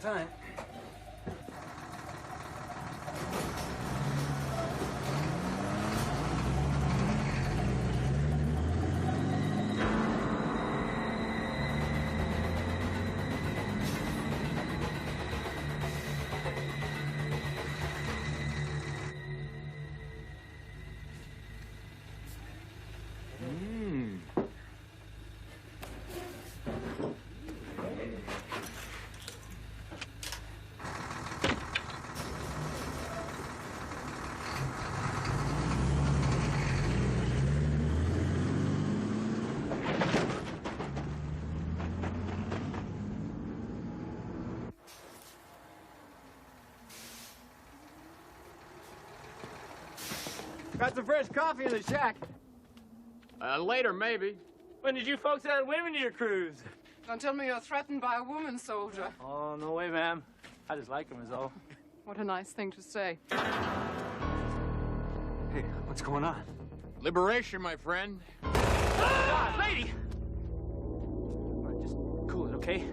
time. Got some fresh coffee in the shack. Later, maybe. When did you folks add women to your cruise? Don't tell me you're threatened by a woman soldier. Oh, no way, ma'am. I just like them is all. What a nice thing to say. Hey, what's going on? Liberation, my friend. Ah, lady! All right, just cool it, okay?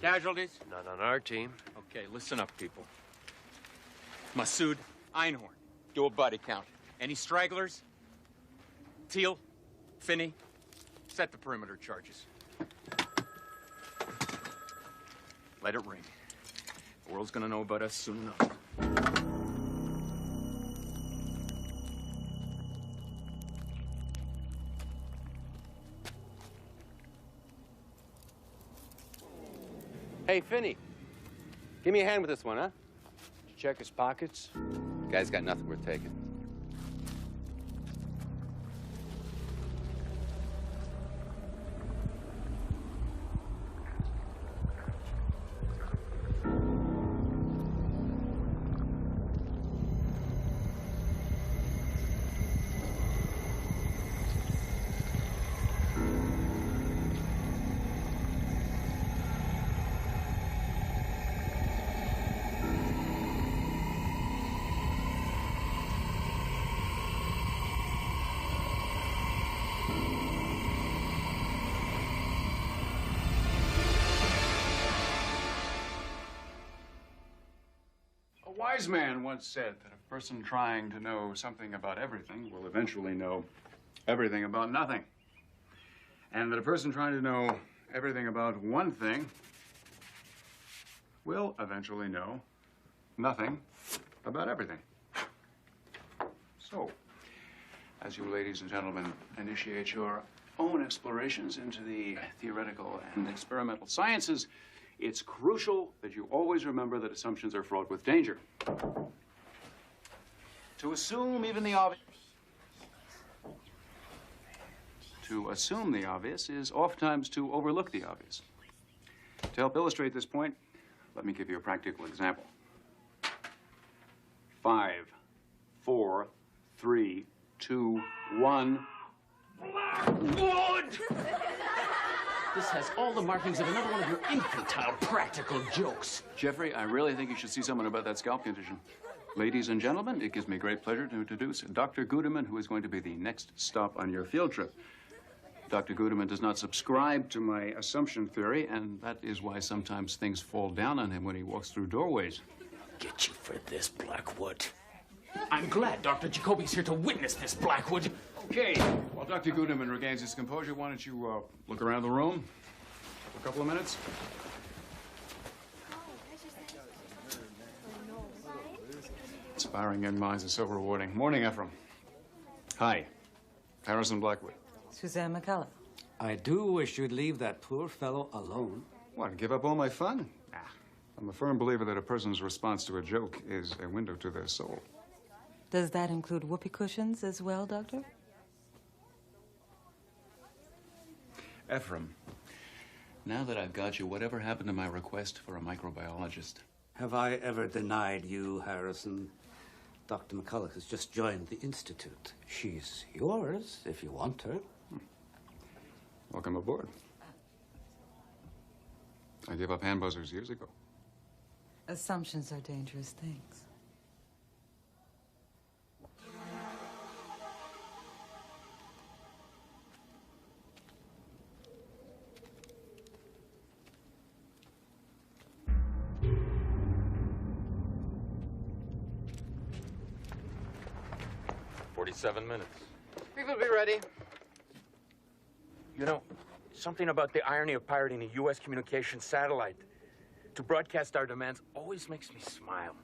Casualties? Not on our team. Okay, listen up, people. Masood, Einhorn, do a body count. Any stragglers? Teal, Finney, set the perimeter charges. Let it ring. The world's gonna know about us soon enough. Hey, Finney, give me a hand with this one, huh? Did you check his pockets? Guy's got nothing worth taking. A wise man once said that a person trying to know something about everything will eventually know everything about nothing. And that a person trying to know everything about one thing will eventually know nothing about everything. So, as you ladies and gentlemen initiate your own explorations into the theoretical and experimental sciences, it's crucial that you always remember that assumptions are fraught with danger. To assume even the obvious. To assume the obvious is oftentimes to overlook the obvious. To help illustrate this point, let me give you a practical example. 5 4, 3, 2, 1. Wood! This has all the markings of another one of your infantile practical jokes. Jeffrey, I really think you should see someone about that scalp condition. Ladies and gentlemen, it gives me great pleasure to introduce Dr. Gudeman, who is going to be the next stop on your field trip. Dr. Gudeman does not subscribe to my assumption theory, and that is why sometimes things fall down on him when he walks through doorways. Get you for this, Blackwood. I'm glad Dr. Jacoby's here to witness this, Blackwood. Okay, while Dr. Gudeman regains his composure, why don't you look around the room for a couple of minutes? Inspiring young minds is so rewarding. Morning, Ephraim. Hi, Harrison Blackwood. Suzanne McCullough. I do wish you'd leave that poor fellow alone. What, give up all my fun? Nah. I'm a firm believer that a person's response to a joke is a window to their soul. Does that include whoopee cushions as well, Doctor? Ephraim, now that I've got you, whatever happened to my request for a microbiologist? Have I ever denied you, Harrison? Dr. McCullough has just joined the Institute. She's yours, if you want her. Welcome aboard. I gave up hand buzzers years ago. Assumptions are dangerous things. Seven minutes. We will be ready. You know, something about the irony of pirating a U.S. communications satellite to broadcast our demands always makes me smile.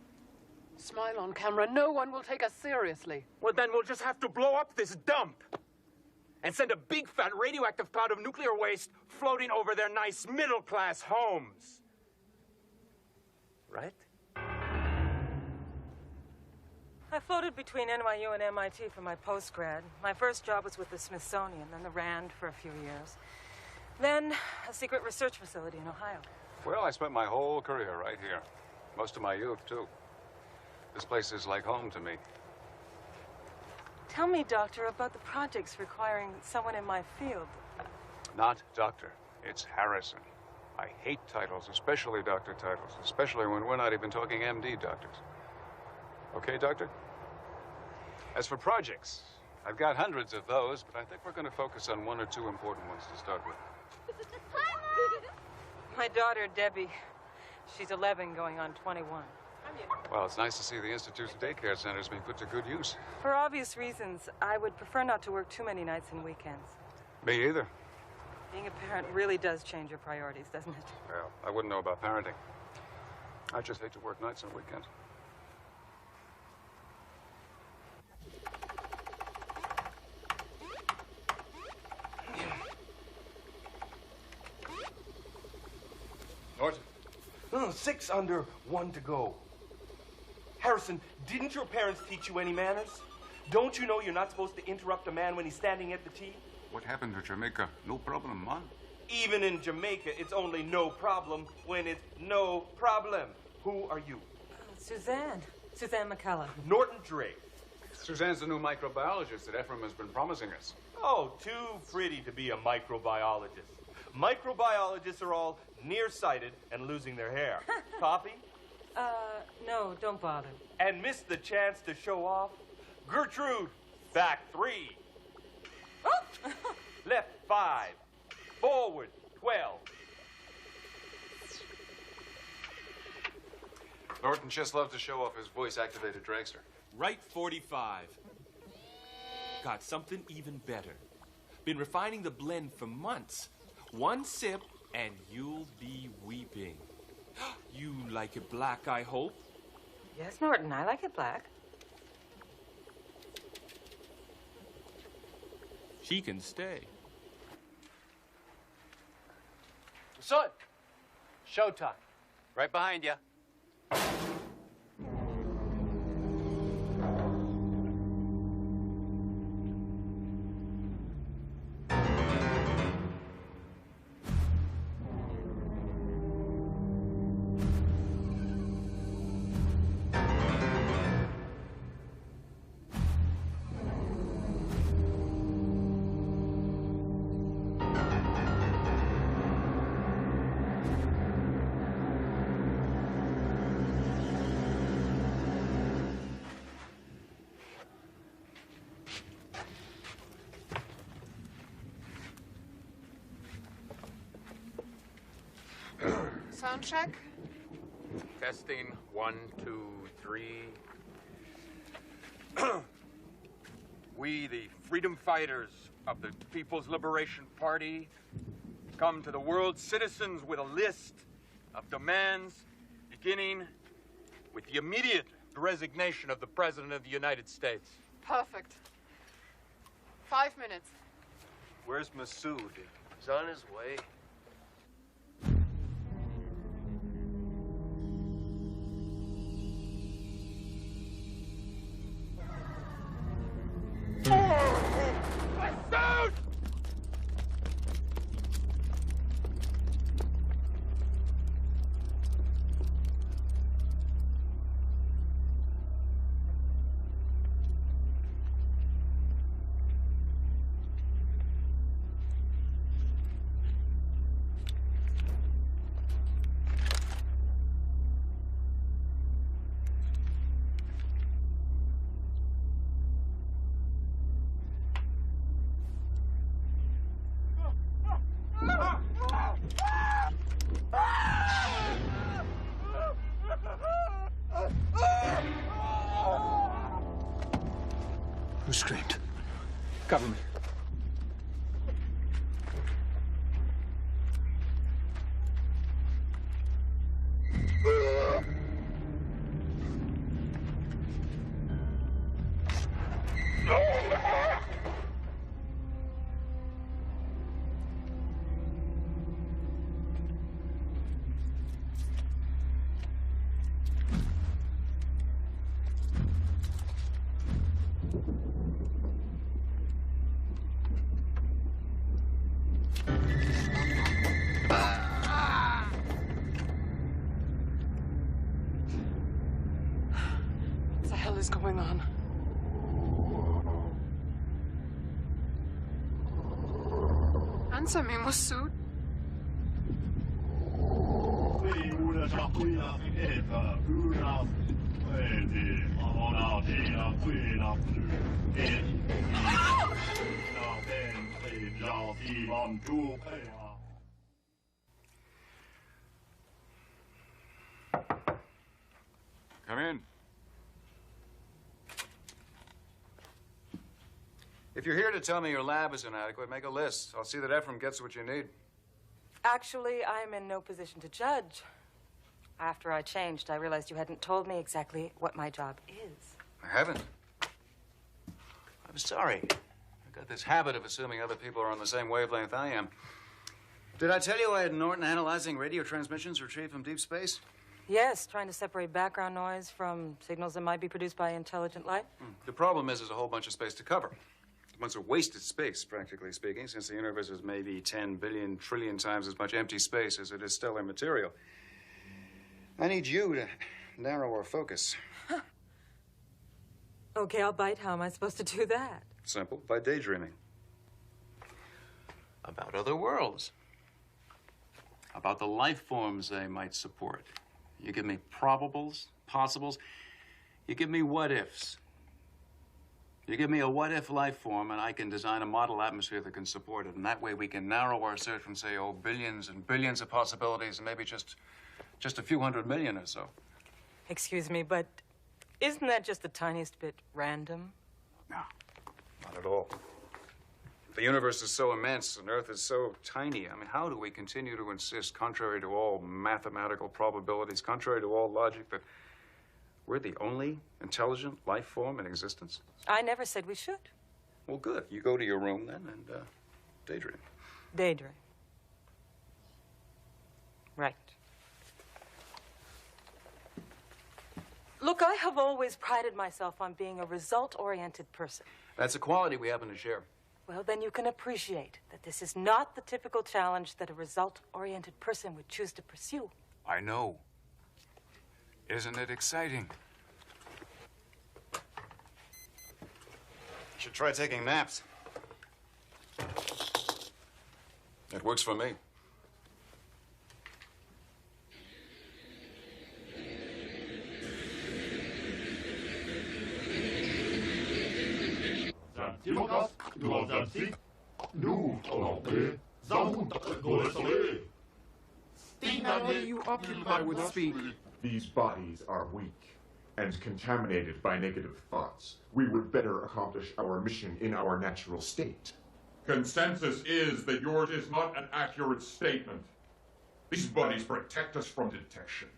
Smile on camera. No one will take us seriously. Well, then we'll just have to blow up this dump and send a big, fat, radioactive cloud of nuclear waste floating over their nice middle-class homes. Right? I floated between NYU and MIT for my postgrad. My first job was with the Smithsonian, then the RAND for a few years. Then a secret research facility in Ohio. Well, I spent my whole career right here. Most of my youth, too. This place is like home to me. Tell me, Doctor, about the projects requiring someone in my field. Not doctor. It's Harrison. I hate titles, especially doctor titles, especially when we're not even talking MD doctors. Okay, Doctor? As for projects, I've got hundreds of those, but I think we're going to focus on one or two important ones to start with. My daughter, Debbie. She's 11, going on 21. Well, it's nice to see the Institute's daycare centers being put to good use. For obvious reasons, I would prefer not to work too many nights and weekends. Me either. Being a parent really does change your priorities, doesn't it? Well, I wouldn't know about parenting. I just hate to work nights and weekends. Norton. No, 6 under, 1 to go. Harrison, didn't your parents teach you any manners? Don't you know you're not supposed to interrupt a man when he's standing at the tee? What happened to Jamaica? No problem, man. Even in Jamaica, it's only no problem when it's no problem. Who are you? Suzanne. Suzanne McCullough. Norton Drake. Suzanne's the new microbiologist that Ephraim has been promising us. Oh, too pretty to be a microbiologist. Microbiologists are all nearsighted and losing their hair. Coffee? No, don't bother. And miss the chance to show off? Gertrude, back 3. Oh! Left 5. Forward 12. Norton just loved to show off his voice-activated dragster. Right 45. Got something even better. Been refining the blend for months. One sip, and you'll be weeping. You like it black, I hope? Yes, Norton, I like it black. She can stay. Son, showtime. Right behind you. Sound check. Testing, 1, 2, 3. We, the freedom fighters of the People's Liberation Party, come to the world's citizens with a list of demands, beginning with the immediate resignation of the President of the United States. Perfect. 5 minutes. Where's Masood? He's on his way. Masood! Who screamed? Government. What the hell is going on? Answer me, Masood. Come in. If you're here to tell me your lab is inadequate, make a list. I'll see that Ephraim gets what you need. Actually, I am in no position to judge. After I changed, I realized you hadn't told me exactly what my job is. I haven't. I'm sorry. I've got this habit of assuming other people are on the same wavelength I am. Did I tell you I had Norton analyzing radio transmissions retrieved from deep space? Yes, trying to separate background noise from signals that might be produced by intelligent life. The problem is there's a whole bunch of space to cover. It's a wasted space, practically speaking, since the universe is maybe 10 billion trillion times as much empty space as it is stellar material. I need you to narrow our focus. Okay, I'll bite. How am I supposed to do that? Simple, by daydreaming. About other worlds. About the life forms they might support. You give me probables, possibles. You give me what-ifs. You give me a what-if life form, and I can design a model atmosphere that can support it. And that way we can narrow our search from, say, billions and billions of possibilities and maybe just a few 100 million or so. Excuse me, but isn't that just the tiniest bit random? No, not at all. The universe is so immense and Earth is so tiny. I mean, how do we continue to insist, contrary to all mathematical probabilities, contrary to all logic, that we're the only intelligent life form in existence? I never said we should. Well, good. You go to your room then and daydream. Daydream. Right. Look, I have always prided myself on being a result-oriented person. That's a quality we happen to share. Well, then you can appreciate that this is not the typical challenge that a result-oriented person would choose to pursue. I know. Isn't it exciting? You should try taking naps. It works for me. Stina body you occupy would speak. These bodies are weak and contaminated by negative thoughts. We would better accomplish our mission in our natural state. Consensus is that yours is not an accurate statement. These bodies protect us from detection.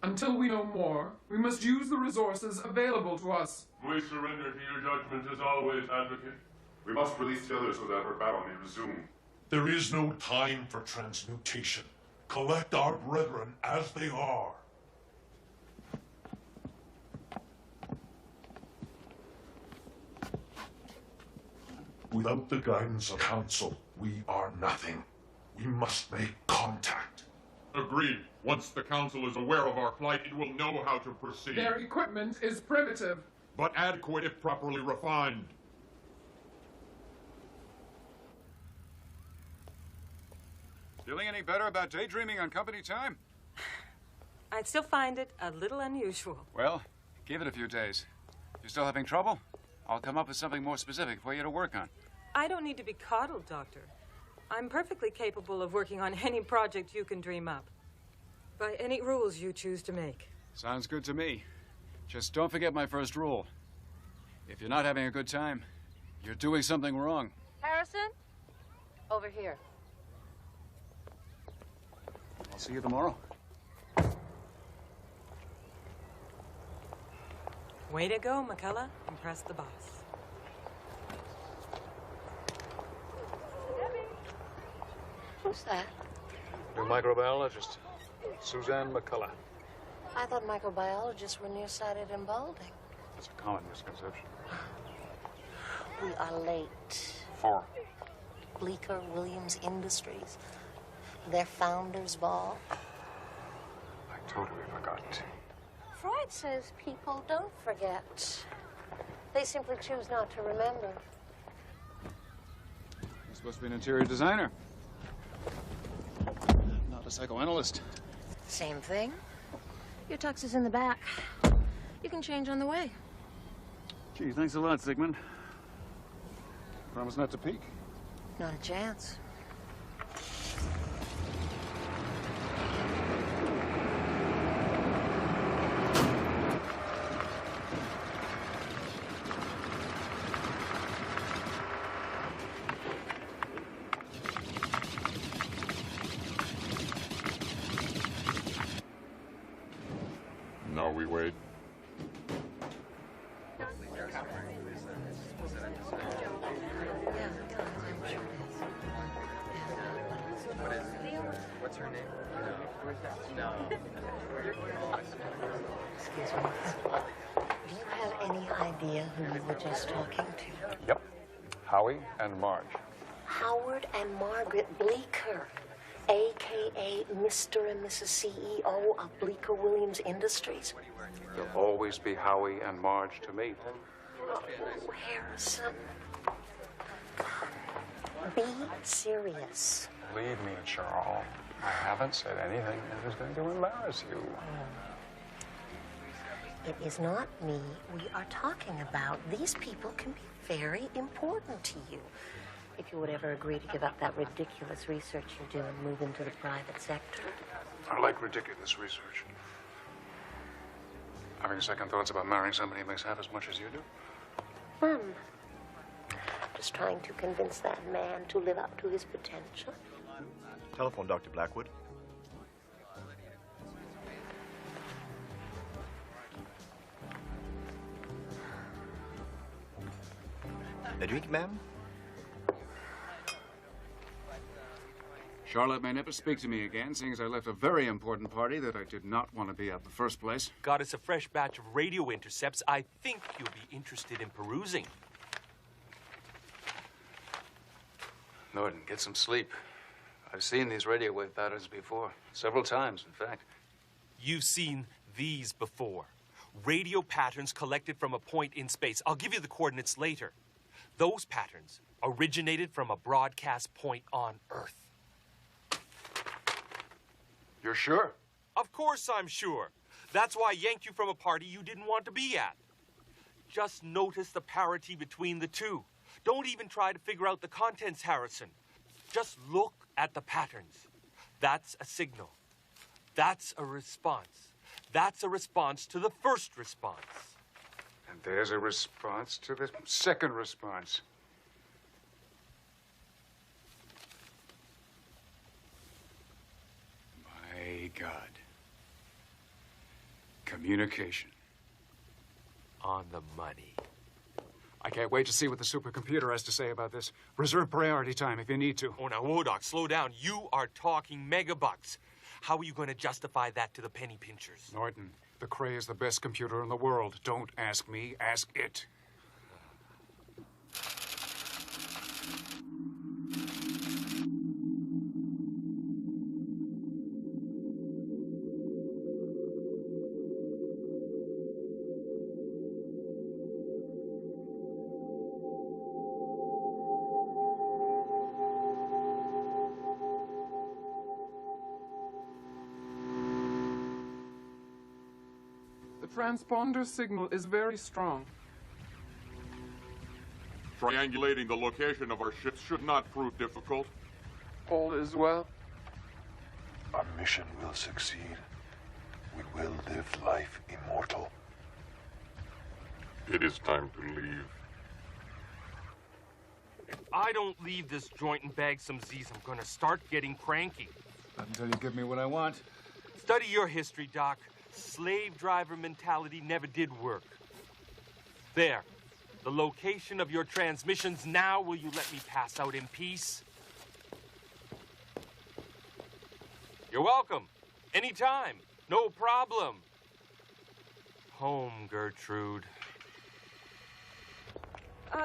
Until we know more, we must use the resources available to us. We surrender to your judgment as always, Advocate. We must release the others so that our battle may resume. There is no time for transmutation. Collect our brethren as they are. Without the guidance of council, we are nothing. We must make contact. Agreed. Once the council is aware of our plight, it will know how to proceed. Their equipment is primitive, but adequate if properly refined. Feeling any better about daydreaming on company time? I'd still find it a little unusual. Well, give it a few days. If you're still having trouble, I'll come up with something more specific for you to work on. I don't need to be coddled, Doctor. I'm perfectly capable of working on any project you can dream up. By any rules you choose to make. Sounds good to me. Just don't forget my first rule. If you're not having a good time, you're doing something wrong. Harrison? Over here. I'll see you tomorrow. Way to go, McCullough. Impress the boss. Who's that? New microbiologist, Suzanne McCullough. I thought microbiologists were nearsighted and balding. That's a common misconception. We are late. For? Bleecker Williams Industries. Their founders' ball. I totally forgot. Freud says people don't forget. They simply choose not to remember. You're supposed to be an interior designer. Not a psychoanalyst. Same thing. Your tux is in the back. You can change on the way. Gee, thanks a lot, Sigmund. Promise not to peek. Not a chance. Now we wait. What's her name? No. Excuse me. Do you have any idea who you were just talking to? Yep. Howie and Marge. Howard and Margaret Bleecker, a.k.a. Mr. and Mrs. CEO of Bleecker Williams Industries. There'll always be Howie and Marge to me. Oh, Harrison. Be serious. Believe me, Charles, I haven't said anything that is going to embarrass you. It is not me we are talking about. These people can be very important to you. If you would ever agree to give up that ridiculous research you do and move into the private sector. I like ridiculous research. Having second thoughts about marrying somebody who makes half as much as you do? Just trying to convince that man to live up to his potential. Telephone Dr. Blackwood. A drink, ma'am? Charlotte may never speak to me again, seeing as I left a very important party that I did not want to be at in the first place. Got us a fresh batch of radio intercepts I think you'll be interested in perusing. Norton, get some sleep. I've seen these radio wave patterns before. Several times, in fact. You've seen these before. Radio patterns collected from a point in space. I'll give you the coordinates later. Those patterns originated from a broadcast point on Earth. You're sure? Of course I'm sure. That's why I yanked you from a party you didn't want to be at. Just notice the parity between the two. Don't even try to figure out the contents, Harrison. Just look at the patterns. That's a signal. That's a response. That's a response to the first response. And there's a response to the second response. My God. Communication. On the money. I can't wait to see what the supercomputer has to say about this. Reserve priority time if you need to. Oh, now, Wodoc, slow down. You are talking megabucks. How are you going to justify that to the penny pinchers? Norton, the Cray is the best computer in the world. Don't ask me, ask it. The transponder signal is very strong. Triangulating the location of our ships should not prove difficult. All is well. Our mission will succeed. We will live life immortal. It is time to leave. If I don't leave this joint and bag some Z's, I'm going to start getting cranky. Not until you give me what I want. Study your history, Doc. Slave driver mentality never did work. There. The location of your transmissions. Now will you let me pass out in peace? You're welcome. Anytime. No problem. Home, Gertrude.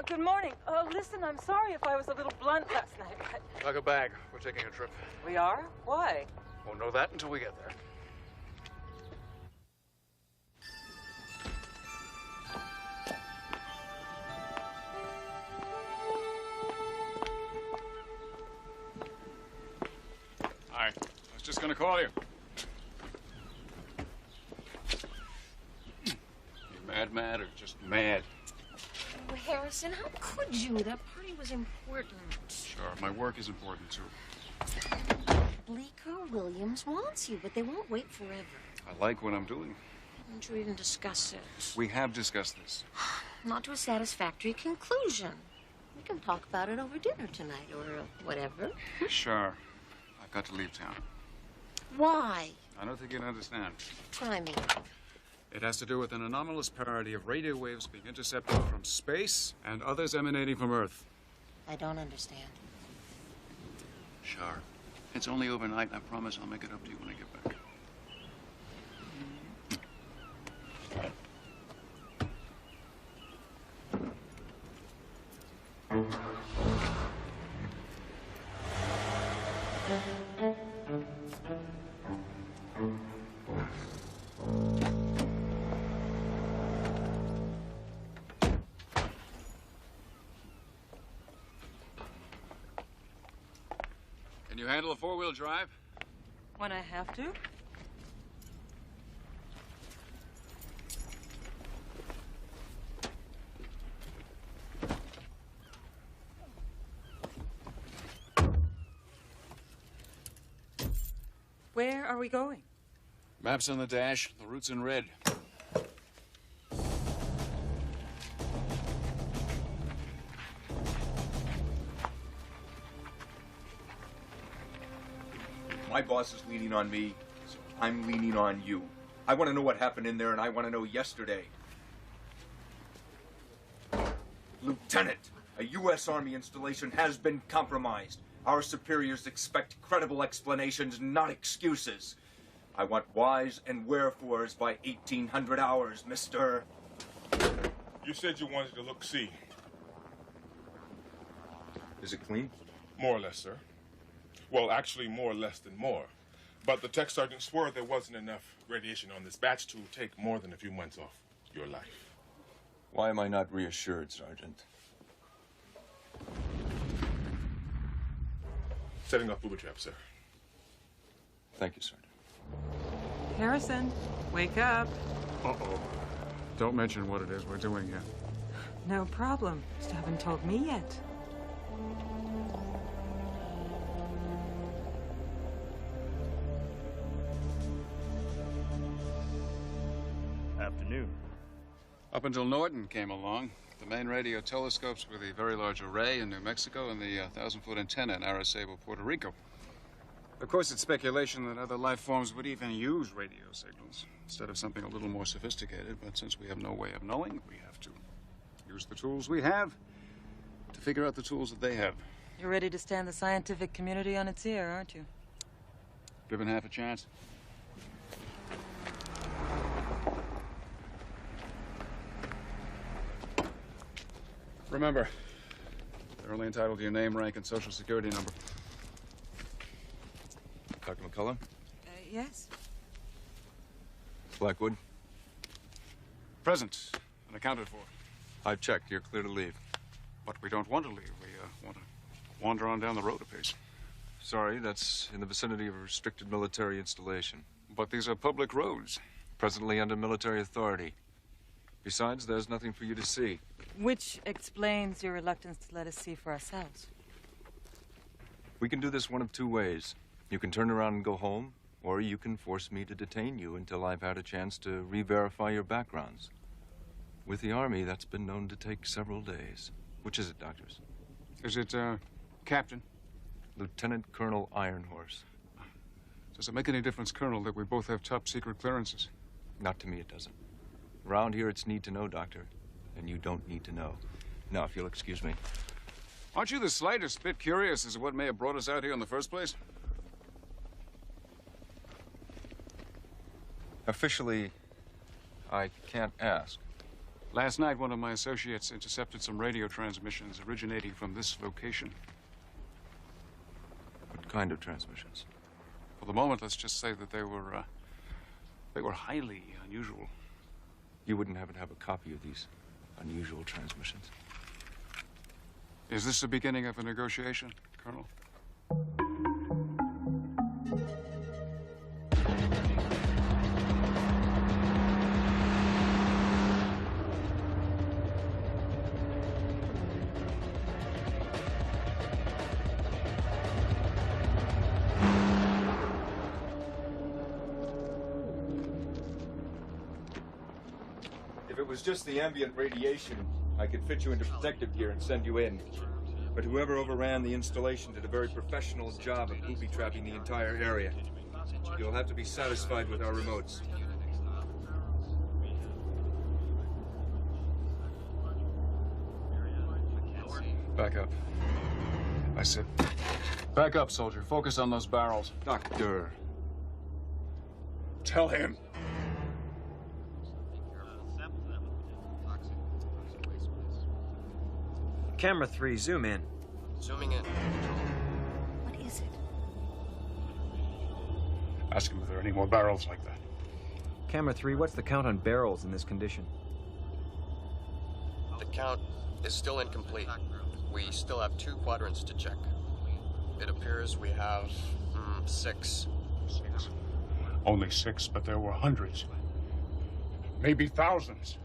Good morning. Listen, I'm sorry if I was a little blunt last night. Like a bag. We're taking a trip. We are? Why? Won't know that until we get there. Hi. I was just gonna call you. You mad or just mad? Oh, Harrison, how could you? That party was important. Sure, my work is important too. Bleecker Williams wants you, but they won't wait forever. I like what I'm doing. Why don't you even discuss it? We have discussed this. Not to a satisfactory conclusion. We can talk about it over dinner tonight or whatever. Sure. I've got to leave town. Why? I don't think you'd understand. Try me. It has to do with an anomalous parity of radio waves being intercepted from space and others emanating from Earth. I don't understand. Sure. It's only overnight, and I promise I'll make it up to you when I get back. Can you handle a four-wheel drive? When I have to? Where are we going? Maps on the dash, the route's in red. My boss is leaning on me, so I'm leaning on you. I want to know what happened in there, and I want to know yesterday. Lieutenant, a U.S. Army installation has been compromised. Our superiors expect credible explanations, not excuses. I want whys and wherefores by 1800 hours, Mr. You said you wanted to look-see. Is it clean? More or less, sir. Well, actually, more or less than more. But the tech sergeant swore there wasn't enough radiation on this batch to take more than a few months off your life. Why am I not reassured, Sergeant? Setting up booby trap, sir. Thank you, Sergeant. Harrison, wake up. Uh-oh. Don't mention what it is we're doing here. No problem. Just haven't told me yet. afternoon. Up until Norton came along, the main radio telescopes were the Very Large Array in New Mexico and the 1,000-foot antenna in Arecibo, Puerto Rico. Of course, it's speculation that other life forms would even use radio signals instead of something a little more sophisticated, but since we have no way of knowing, we have to use the tools we have to figure out the tools that they have. You're ready to stand the scientific community on its ear, aren't you? Given half a chance. Remember, they're only entitled to your name, rank, and social security number. Dr. McCullough? Yes. Blackwood? Present and accounted for. I've checked. You're clear to leave. But we don't want to leave. We want to wander on down the road a piece. Sorry, that's in the vicinity of a restricted military installation. But these are public roads. Presently under military authority. Besides, there's nothing for you to see. Which explains your reluctance to let us see for ourselves. We can do this one of two ways. You can turn around and go home, or you can force me to detain you until I've had a chance to re-verify your backgrounds. With the Army, that's been known to take several days. Which is it, doctors? Is it, Captain? Lieutenant Colonel Ironhorse. Does it make any difference, Colonel, that we both have top-secret clearances? Not to me, it doesn't. Around here, it's need to know, Doctor. And you don't need to know. Now, if you'll excuse me. Aren't you the slightest bit curious as to what may have brought us out here in the first place? Officially, I can't ask. Last night, one of my associates intercepted some radio transmissions originating from this location. What kind of transmissions? For the moment, let's just say that they were highly unusual. You wouldn't happen to have a copy of these unusual transmissions? Is this the beginning of a negotiation, Colonel? If it was just the ambient radiation, I could fit you into protective gear and send you in. But whoever overran the installation did a very professional job of booby-trapping the entire area. You'll have to be satisfied with our remotes. Back up. I said, back up, soldier. Focus on those barrels. Doctor. Tell him. Camera 3, zoom in. Zooming in. What is it? Ask him if there are any more barrels like that. Camera 3, what's the count on barrels in this condition? The count is still incomplete. We still have 2 quadrants to check. It appears we have 6. 6. Only 6, but there were hundreds. Maybe thousands.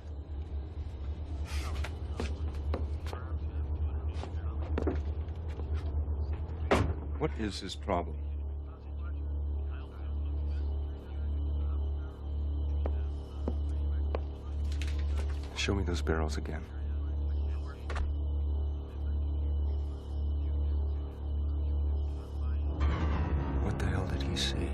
What is his problem? Show me those barrels again. What the hell did he see?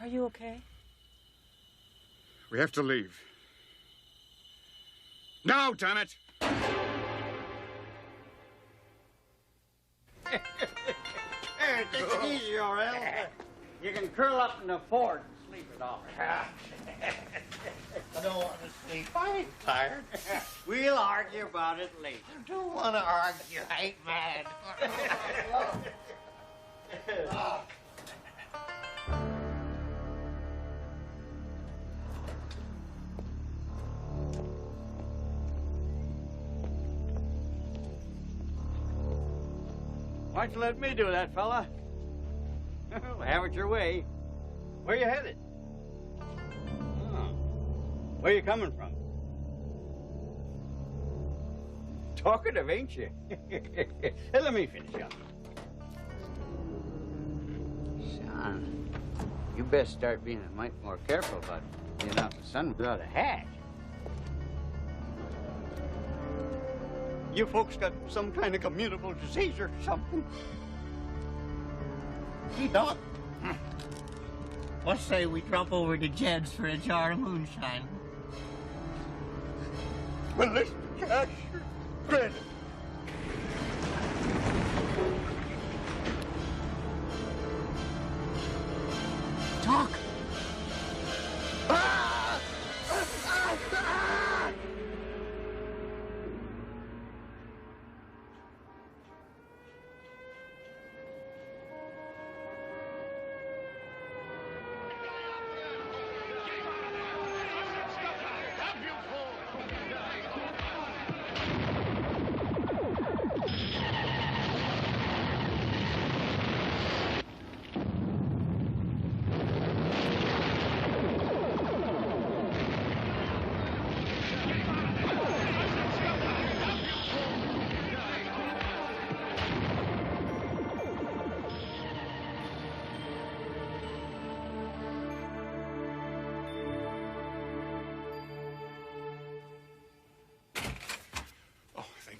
Are you okay? We have to leave. Now, damn it! Hey, take it easy, Orel. You can curl up in the fort and sleep it off. I don't want to sleep. I ain't tired. We'll argue about it later. I don't want to argue. I ain't mad. Why don't you let me do that, fella? Have it your way. Where you headed? Oh. Where you coming from? Talkative, ain't you? Hey, let me finish up. Son, you best start being a mite more careful about being out in the sun without a hat. You folks got some kind of communicable disease or something? Hey, Doc. Let's say we drop over to Jed's for a jar of moonshine. Melissa Cash, credit. Doc!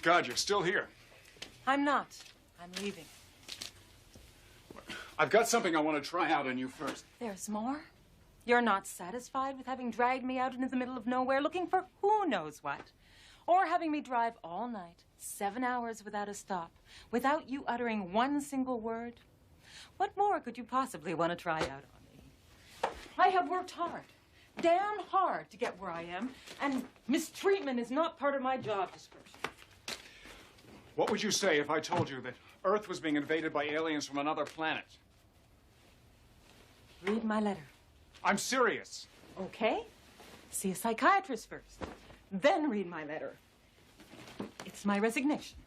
God, you're still here. I'm not. I'm leaving. I've got something I want to try out on you first. There's more? You're not satisfied with having dragged me out into the middle of nowhere looking for who knows what? Or having me drive all night, 7 hours without a stop, without you uttering one single word? What more could you possibly want to try out on me? I have worked hard, damn hard, to get where I am, and mistreatment is not part of my job description. What would you say if I told you that Earth was being invaded by aliens from another planet? Read my letter. I'm serious. Okay. See a psychiatrist first. Then read my letter. It's my resignation.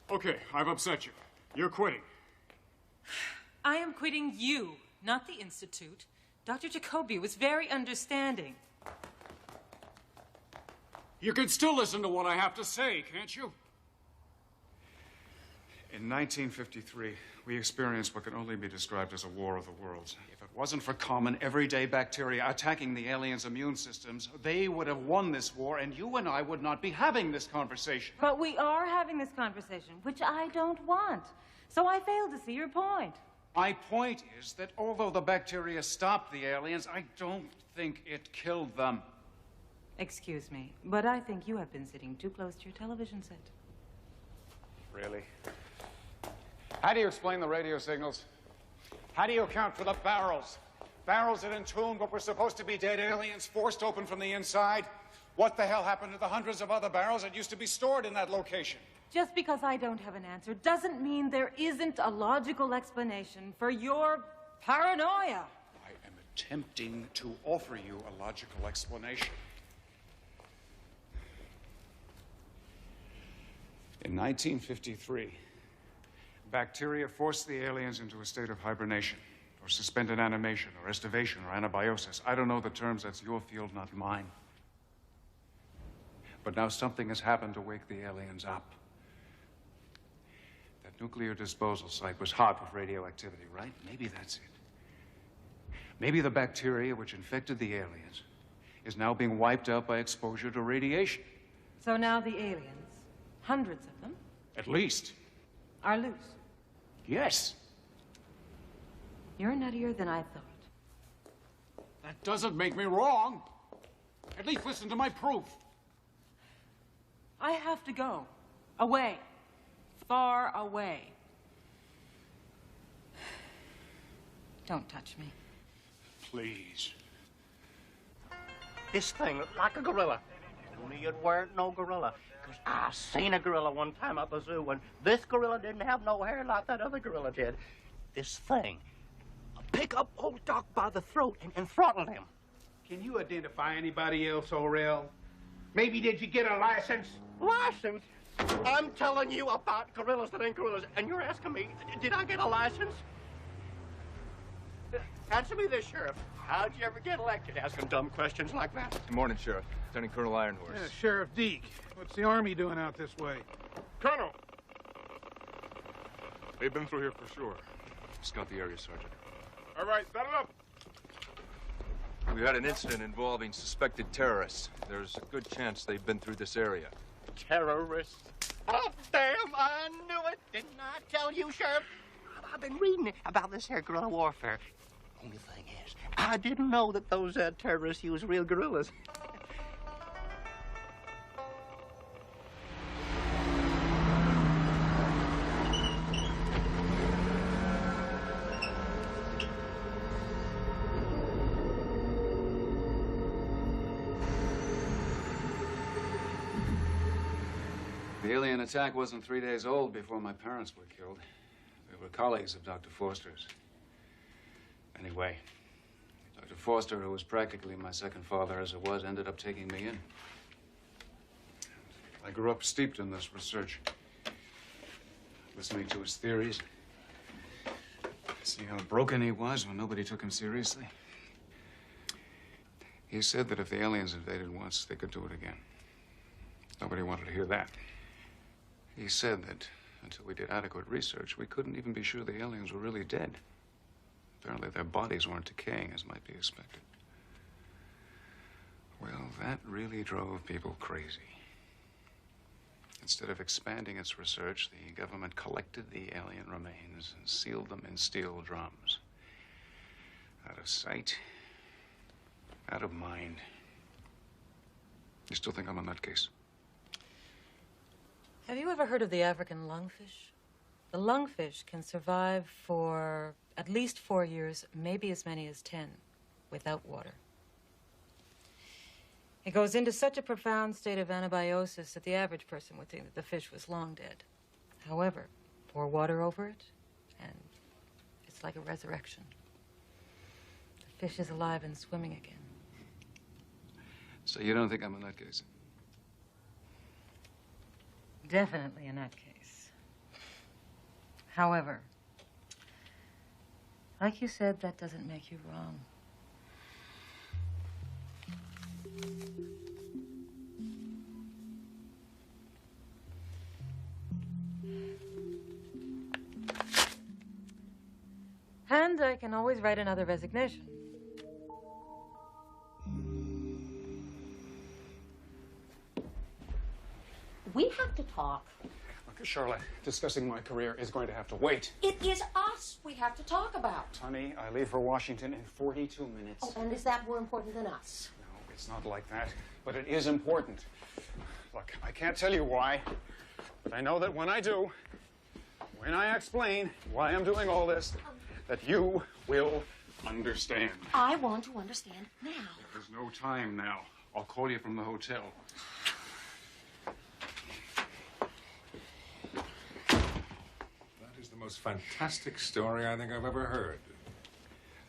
Okay, I've upset you. You're quitting. I am quitting you, not the Institute. Dr. Jacobi was very understanding. You can still listen to what I have to say, can't you? In 1953, we experienced what can only be described as a war of the worlds. If it wasn't for common, everyday bacteria attacking the aliens' immune systems, they would have won this war, and you and I would not be having this conversation. But we are having this conversation, which I don't want. So I fail to see your point. My point is that although the bacteria stopped the aliens, I don't think it killed them. Excuse me, but I think you have been sitting too close to your television set. Really? How do you explain the radio signals? How do you account for the barrels? Barrels that entomb what were supposed to be dead aliens forced open from the inside? What the hell happened to the hundreds of other barrels that used to be stored in that location? Just because I don't have an answer doesn't mean there isn't a logical explanation for your paranoia. I am attempting to offer you a logical explanation. In 1953, bacteria forced the aliens into a state of hibernation, or suspended animation, or estivation, or anabiosis. I don't know the terms. That's your field, not mine. But now something has happened to wake the aliens up. That nuclear disposal site was hot with radioactivity, right? Maybe that's it. Maybe the bacteria which infected the aliens is now being wiped out by exposure to radiation. So now the aliens, hundreds of them, At least. are loose. Yes. You're nuttier than I thought. That doesn't make me wrong. At least listen to my proof. I have to go. Away. Far away. Don't touch me. Please. This thing looked like a gorilla. Only it weren't no gorilla. Because I seen a gorilla one time at the zoo, and this gorilla didn't have no hair like that other gorilla did. This thing pick up old Doc by the throat and throttle him. Can you identify anybody else, Orel? Maybe did you get a license? License? I'm telling you about gorillas that ain't gorillas, and you're asking me, did I get a license? Answer me this, Sheriff. How'd you ever get elected asking dumb questions like that? Good morning, Sheriff. Lieutenant Colonel Ironhorse. Yeah, Sheriff Deke. What's the Army doing out this way? Colonel, They've been through here for sure. Scout the area, Sergeant. All right, saddle up. We had an incident involving suspected terrorists. There's a good chance they've been through this area. Terrorists? Oh, damn, I knew it. Didn't I tell you, Sheriff? I've been reading about this here guerrilla warfare. Only thing is, I didn't know that those terrorists use real guerrillas. The alien attack wasn't 3 days old before my parents were killed. They were colleagues of Dr. Foster's. Anyway, Dr. Foster, who was practically my second father as it was, ended up taking me in. I grew up steeped in this research, listening to his theories, seeing how broken he was when nobody took him seriously. He said that if the aliens invaded once, they could do it again. Nobody wanted to hear that. He said that until we did adequate research, we couldn't even be sure the aliens were really dead. Apparently, their bodies weren't decaying as might be expected. Well, that really drove people crazy. Instead of expanding its research, the government collected the alien remains and sealed them in steel drums. Out of sight, out of mind. You still think I'm on that case? Have you ever heard of the African lungfish? The lungfish can survive for at least 4 years, maybe as many as 10, without water. It goes into such a profound state of anabiosis that the average person would think that the fish was long dead. However, pour water over it, and it's like a resurrection. The fish is alive and swimming again. So you don't think I'm in that case? Definitely in that case. However, like you said, that doesn't make you wrong. And I can always write another resignation. We have to talk. Look, Charlotte, discussing my career is going to have to wait. It is us we have to talk about. Honey, I leave for Washington in 42 minutes. Oh, and is that more important than us? No, it's not like that, but it is important. Look, I can't tell you why, but I know that when I do, when I explain why I'm doing all this, that you will understand. I want to understand now. There's no time now. I'll call you from the hotel. That is the most fantastic story I think I've ever heard.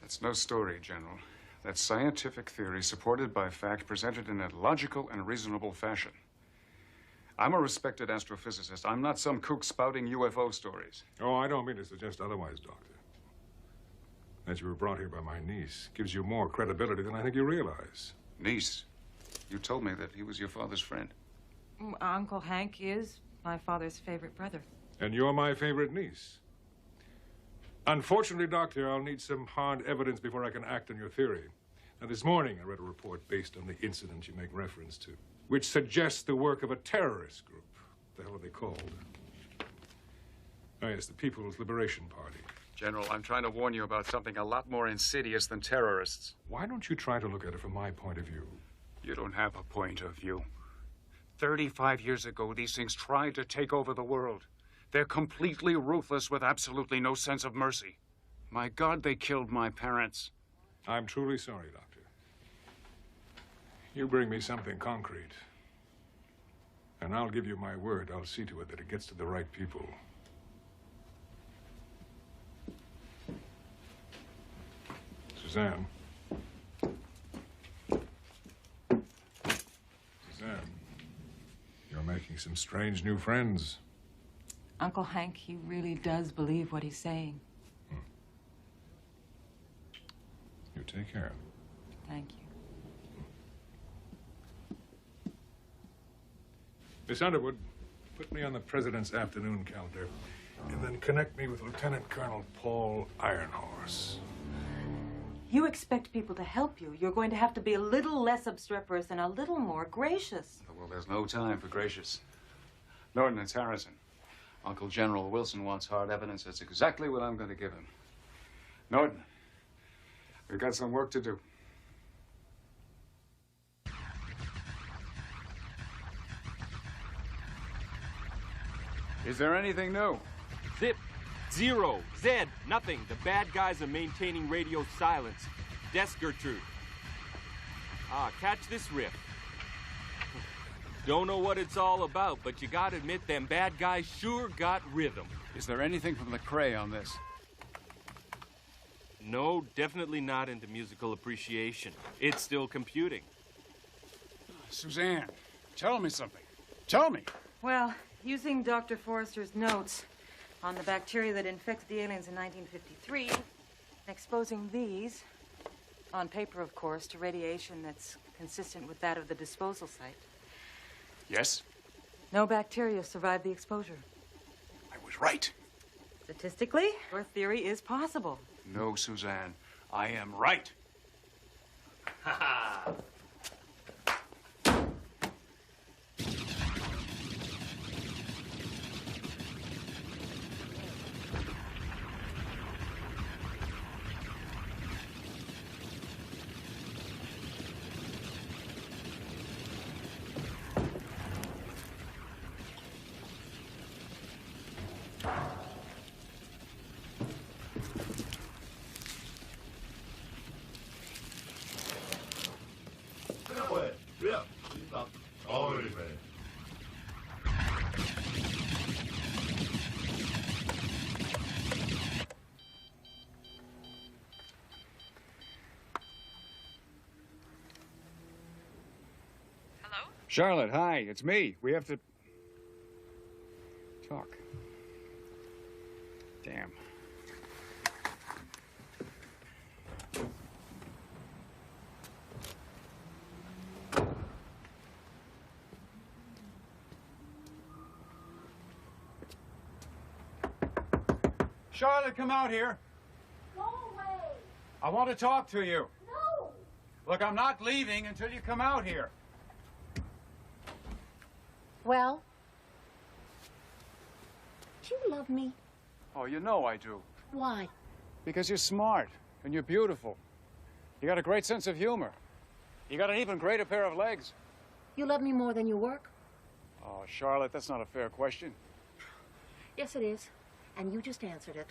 That's no story, General. That's scientific theory supported by fact presented in a logical and reasonable fashion. I'm a respected astrophysicist. I'm not some kook spouting UFO stories. Oh, I don't mean to suggest otherwise, Doctor. That you were brought here by my niece gives you more credibility than I think you realize. Niece? You told me that he was your father's friend. Uncle Hank is my father's favorite brother. And you're my favorite niece. Unfortunately, Doctor, I'll need some hard evidence before I can act on your theory. Now, this morning I read a report based on the incident you make reference to, which suggests the work of a terrorist group. What the hell are they called? Oh, yes, the People's Liberation Party. General, I'm trying to warn you about something a lot more insidious than terrorists. Why don't you try to look at it from my point of view? You don't have a point of view. 35 years ago, these things tried to take over the world. They're completely ruthless with absolutely no sense of mercy. My God, they killed my parents. I'm truly sorry, Doctor. You bring me something concrete, and I'll give you my word I'll see to it that it gets to the right people. Suzanne. Suzanne, you're making some strange new friends. Uncle Hank, he really does believe what he's saying. You take care. Thank you. Miss Underwood, put me on the president's afternoon calendar. and then connect me with Lieutenant Colonel Paul Ironhorse. You expect people to help you. You're going to have to be a little less obstreperous and a little more gracious. Well, there's no time for gracious. Norton, it's Harrison. Uncle General Wilson wants hard evidence. That's exactly what I'm going to give him. Norton, we've got some work to do. Is there anything new? Zip, zero, Zed, nothing. The bad guys are maintaining radio silence. Desk Gertrude. Catch this riff. Don't know what it's all about, but you gotta admit them bad guys sure got rhythm. Is there anything from Lecrae on this? No, definitely not into musical appreciation. It's still computing. Suzanne, tell me something. Tell me. Well, using Dr. Forrester's notes on the bacteria that infected the aliens in 1953, exposing these, on paper, of course, to radiation that's consistent with that of the disposal site. Yes? No bacteria survived the exposure. I was right. Statistically, your theory is possible. No, Suzanne. I am right. Ha ha! Already ready. Hello? Charlotte, hi. It's me. We have to talk. Damn. Charlotte, come out here. Go away. I want to talk to you. No. Look, I'm not leaving until you come out here. Well? Do you love me? Oh, you know I do. Why? Because you're smart and you're beautiful. You got a great sense of humor. You got an even greater pair of legs. You love me more than you work? Oh, Charlotte, that's not a fair question. Yes, it is. And you just answered it.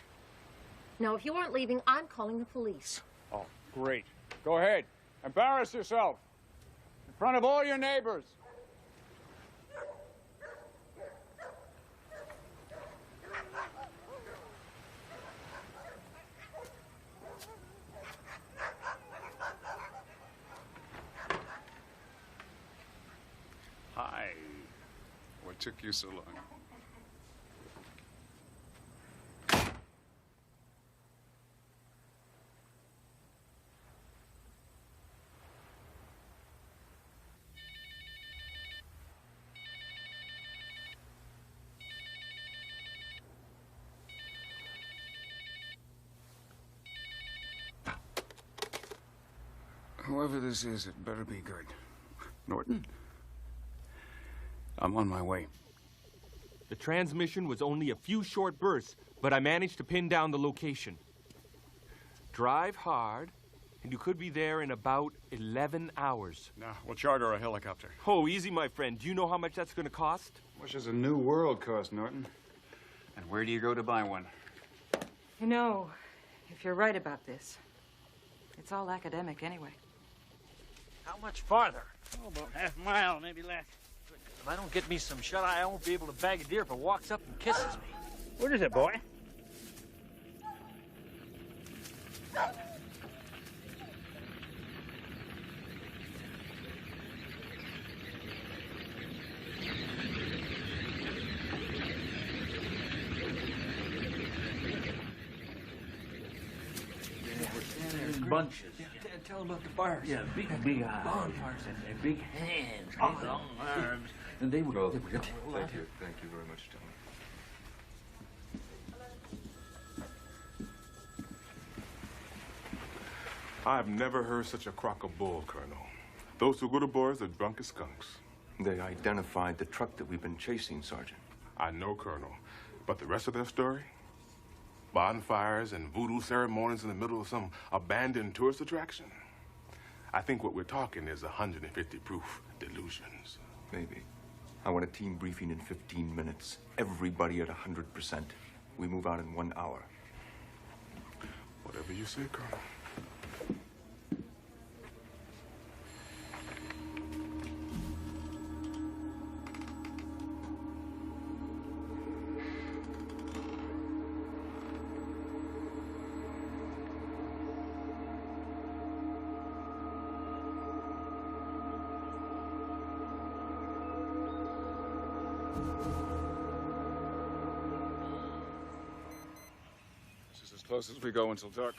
Now, if you aren't leaving, I'm calling the police. Oh, great. Go ahead. Embarrass yourself. In front of all your neighbors. Hi. What took you so long? Whoever this is, it better be good. Norton? I'm on my way. The transmission was only a few short bursts, but I managed to pin down the location. Drive hard, and you could be there in about 11 hours. Now, we'll charter a helicopter. Oh, easy, my friend. Do you know how much that's going to cost? How much does a new world cost, Norton? And where do you go to buy one? You know, if you're right about this, it's all academic anyway. How much farther? Oh, about half a mile, maybe less. If I don't get me some shut-eye, I won't be able to bag a deer if it walks up and kisses me. What is it, boy? Bunches. Yeah, tell them about the fires. Yeah, big eyes. Bonfires. And big hands. And long arms. And they were... Thank you very much, I've never heard such a crock of bull, Colonel. Those two good boys are drunk as skunks. They identified the truck that we've been chasing, Sergeant. I know, Colonel. But the rest of their story? Bonfires and voodoo ceremonies in the middle of some abandoned tourist attraction? I think what we're talking is 150 proof delusions. Maybe. I want a team briefing in 15 minutes. Everybody at 100%. We move out in 1 hour. Whatever you say, Colonel. This is as close as we go until dark.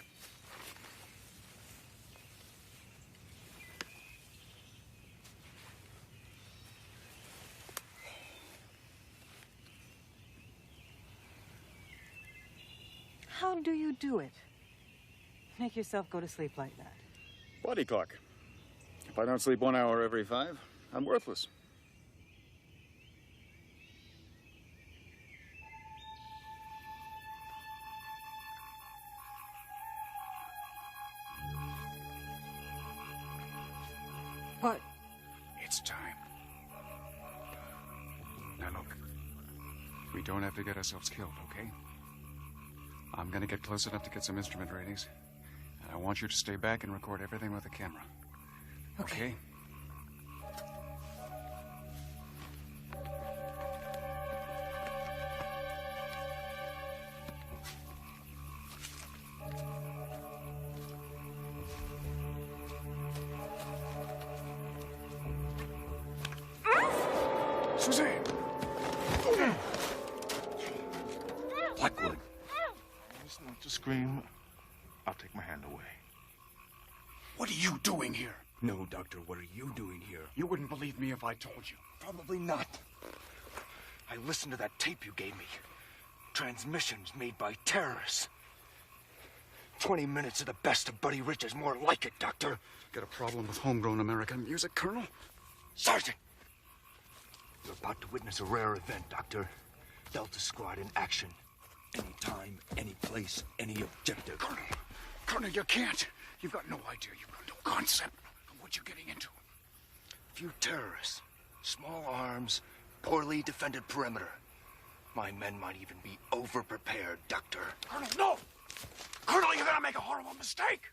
How do you do it? Make yourself go to sleep like that. Body clock. If I don't sleep 1 hour every 5, I'm worthless. What? It's time. Now look, we don't have to get ourselves killed, okay? I'm gonna get close enough to get some instrument readings, and I want you to stay back and record everything with a camera. Okay? Suzanne! Blackwood. It's not to scream. I'll take my hand away. What are you doing here? No, Doctor, what are you doing here? You wouldn't believe me if I told you. Probably not. I listened to that tape you gave me. Transmissions made by terrorists. 20 minutes of the best of Buddy Rich is more like it, Doctor. Got a problem with homegrown American music, Colonel? Sergeant! You're about to witness a rare event, Doctor. Delta Squad in action. Anytime, any place, any objective. Colonel, you can't. You've got no idea. You've got no concept of what you're getting into. Few terrorists. Small arms, poorly defended perimeter. My men might even be over-prepared, Doctor. Colonel, no! Colonel, you're gonna make a horrible mistake!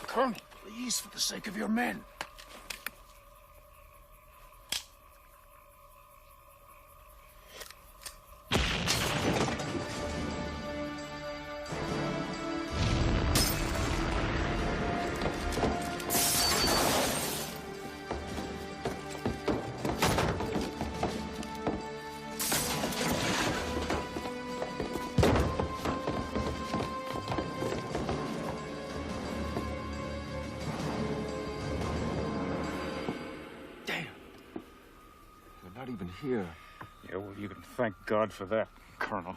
Colonel, please, for the sake of your men. Not even here. Yeah, well, you can thank God for that, Colonel.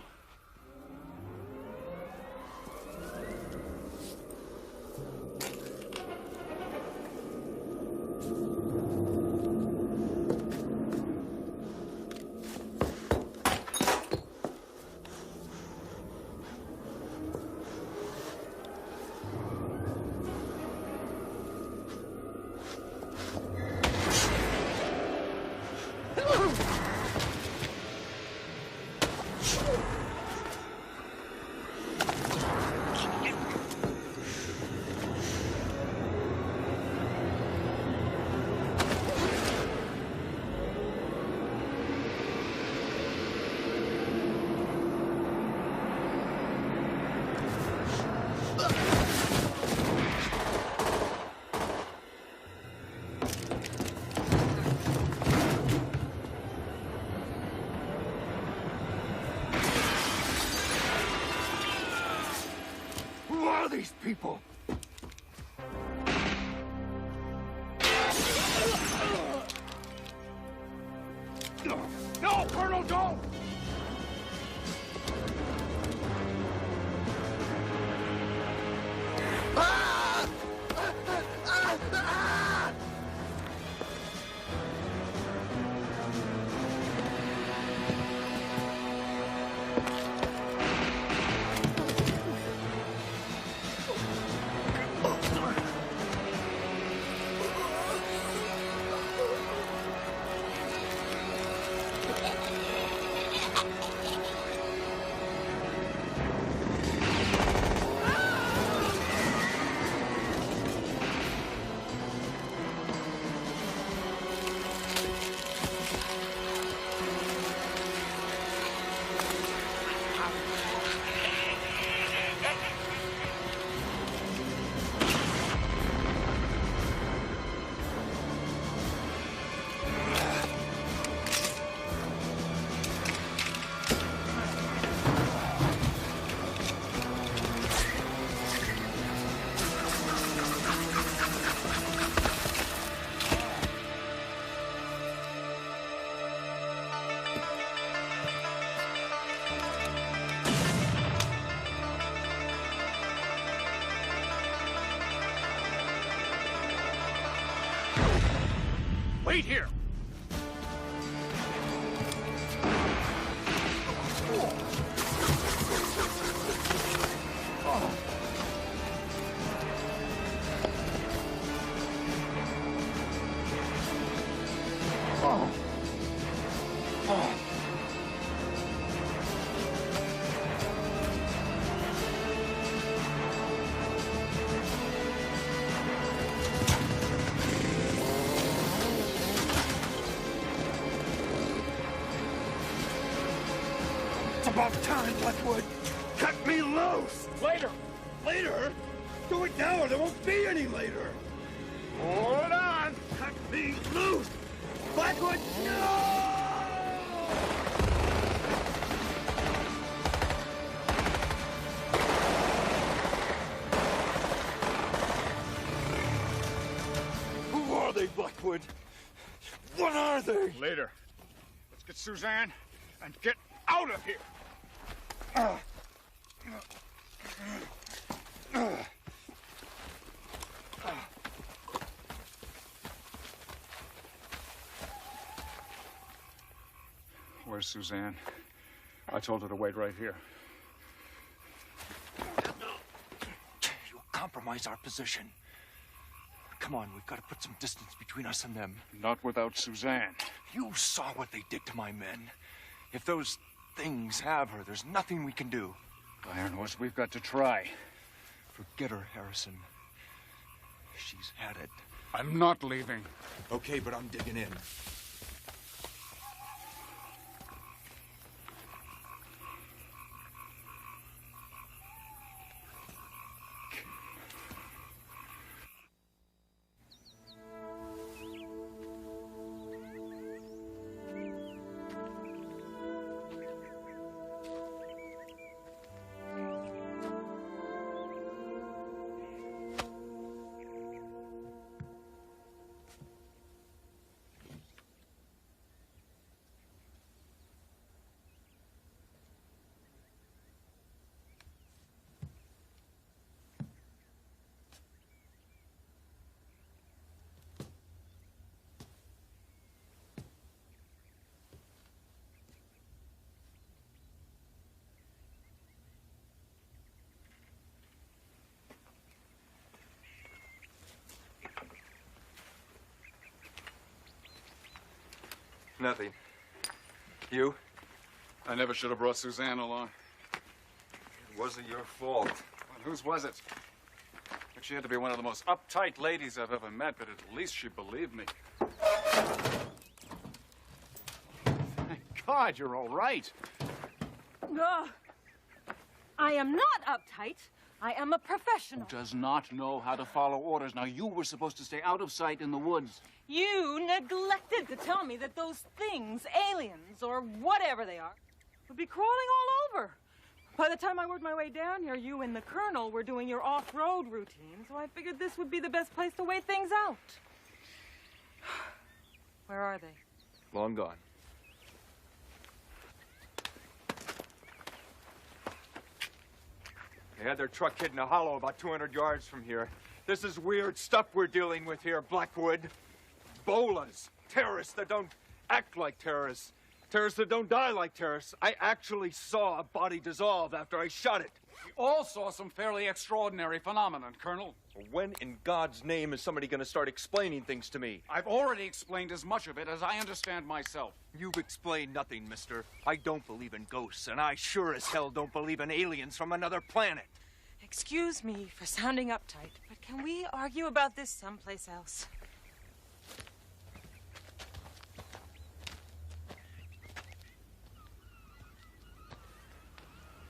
these people! No, Colonel, don't! Wait here! It's about time, Blackwood! Cut me loose! Later! Later? Do it now or there won't be any later! Hold on! Cut me loose! Blackwood, no! Who are they, Blackwood? What are they? Later. Let's get Suzanne and get out of here! Where's Suzanne? I told her to wait right here. You'll compromise our position. Come on, we've got to put some distance between us and them. Not without Suzanne. You saw what they did to my men. If those things have her, there's nothing we can do. Ironhorse, we've got to try. Forget her, Harrison. She's had it. I'm not leaving. Okay, but I'm digging in. Nothing. You? I never should have brought Suzanne along. It wasn't your fault. Well, whose was it? But she had to be one of the most uptight ladies I've ever met, but at least she believed me. Thank God you're all right. Ugh. I am not uptight. I am a professional. Does not know how to follow orders. Now, you were supposed to stay out of sight in the woods. You neglected to tell me that those things, aliens or whatever they are, would be crawling all over. By the time I worked my way down here, you and the Colonel were doing your off-road routine, so I figured this would be the best place to wait things out. Where are they? Long gone. They had their truck hid in a hollow about 200 yards from here. This is weird stuff we're dealing with here, Blackwood. Bolas. Terrorists that don't act like terrorists. Terrorists that don't die like terrorists. I actually saw a body dissolve after I shot it. We all saw some fairly extraordinary phenomenon, Colonel. When in God's name is somebody going to start explaining things to me? I've already explained as much of it as I understand myself. You've explained nothing, mister. I don't believe in ghosts, and I sure as hell don't believe in aliens from another planet. Excuse me for sounding uptight, but can we argue about this someplace else?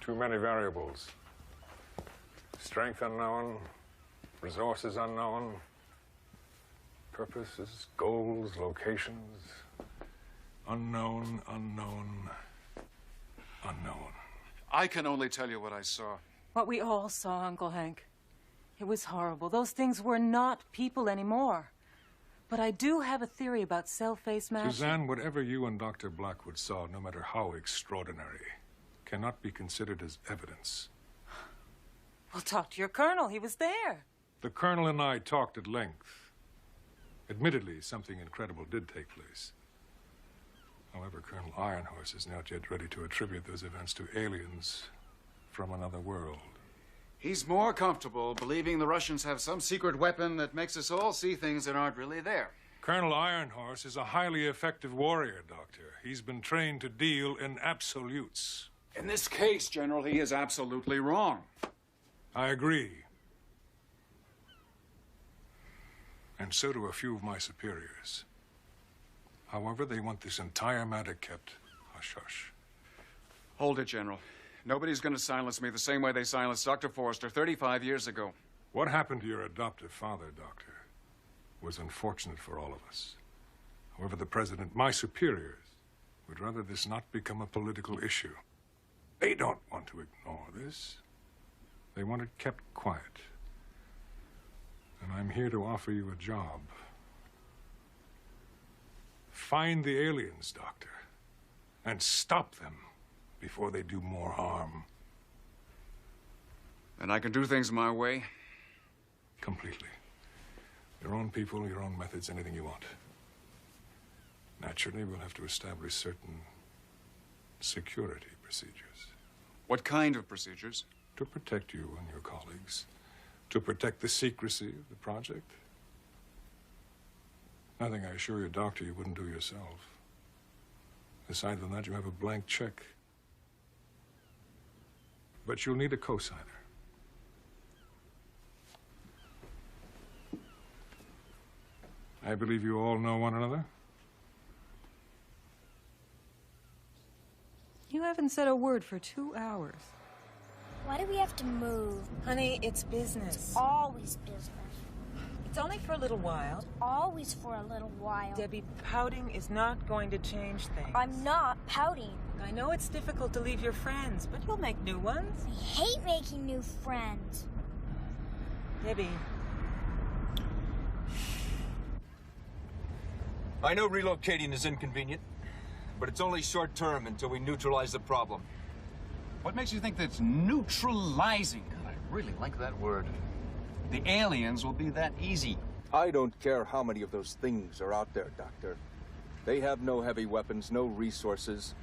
Too many variables. Strength unknown, resources unknown, purposes, goals, locations. Unknown, unknown, unknown. I can only tell you what I saw. What we all saw, Uncle Hank. It was horrible. Those things were not people anymore. But I do have a theory about cell-face mashing. Suzanne, whatever you and Dr. Blackwood saw, no matter how extraordinary, cannot be considered as evidence. Well, talk to your colonel. He was there. The colonel and I talked at length. Admittedly, something incredible did take place. However, Colonel Ironhorse is not yet ready to attribute those events to aliens from another world. He's more comfortable believing the Russians have some secret weapon that makes us all see things that aren't really there. Colonel Ironhorse is a highly effective warrior, Doctor. He's been trained to deal in absolutes. In this case, General, he is absolutely wrong. I agree. And so do a few of my superiors. However, they want this entire matter kept hush-hush. Hold it, General. Nobody's going to silence me the same way they silenced Dr. Forrester 35 years ago. What happened to your adoptive father, Doctor, was unfortunate for all of us. However, the President, my superiors, would rather this not become a political issue. They don't want to ignore this. They want it kept quiet. And I'm here to offer you a job. Find the aliens, Doctor, and stop them before they do more harm. And I can do things my way? Completely. Your own people, your own methods, anything you want. Naturally, we'll have to establish certain security procedures. What kind of procedures? To protect you and your colleagues. To protect the secrecy of the project. Nothing, I assure you, Doctor, you wouldn't do yourself. Aside from that, you have a blank check. But you'll need a cosigner. I believe you all know one another? You haven't said a word for 2 hours. Why do we have to move? Honey, it's business. It's always business. It's only for a little while. It's always for a little while. Debbie, pouting is not going to change things. I'm not pouting. I know it's difficult to leave your friends, but you'll make new ones. I hate making new friends. Debbie. I know relocating is inconvenient, but it's only short term until we neutralize the problem. What makes you think that's neutralizing? God, I really like that word. The aliens will be that easy. I don't care how many of those things are out there, Doctor. They have no heavy weapons, no resources.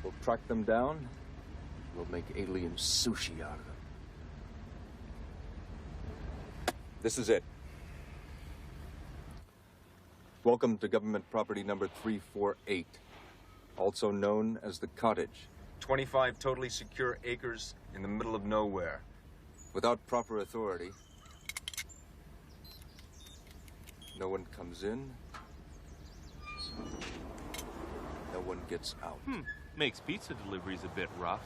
We'll track them down. We'll make alien sushi out of them. This is it. Welcome to government property number 348, also known as the Cottage. 25 totally secure acres in the middle of nowhere. Without proper authority, no one comes in, no one gets out. Makes pizza deliveries a bit rough.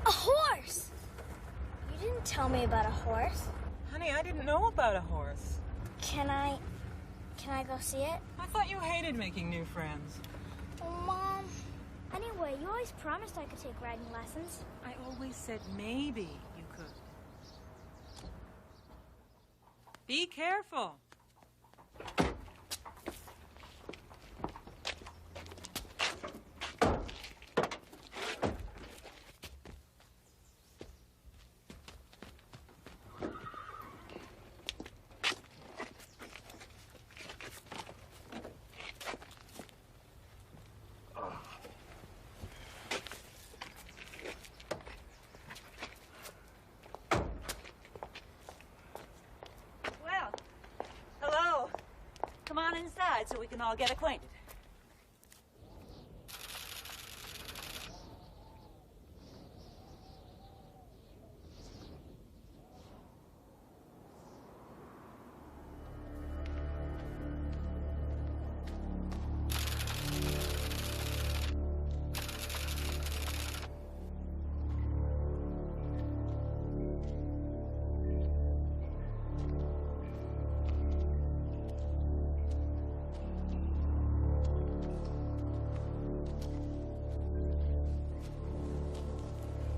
A horse! You didn't tell me about a horse. Honey, I didn't know about a horse. Can I Can I go see it? I thought you hated making new friends. Oh, Mom. Anyway, you always promised I could take riding lessons. I always said maybe you could. Be careful. So we can all get acquainted.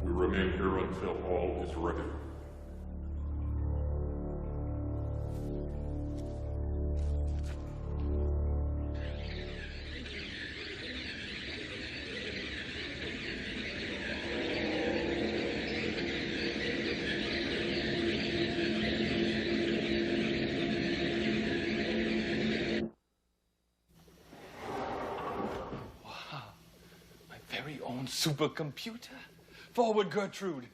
Remain here until all is ready. Wow, my very own supercomputer. Forward, Gertrude.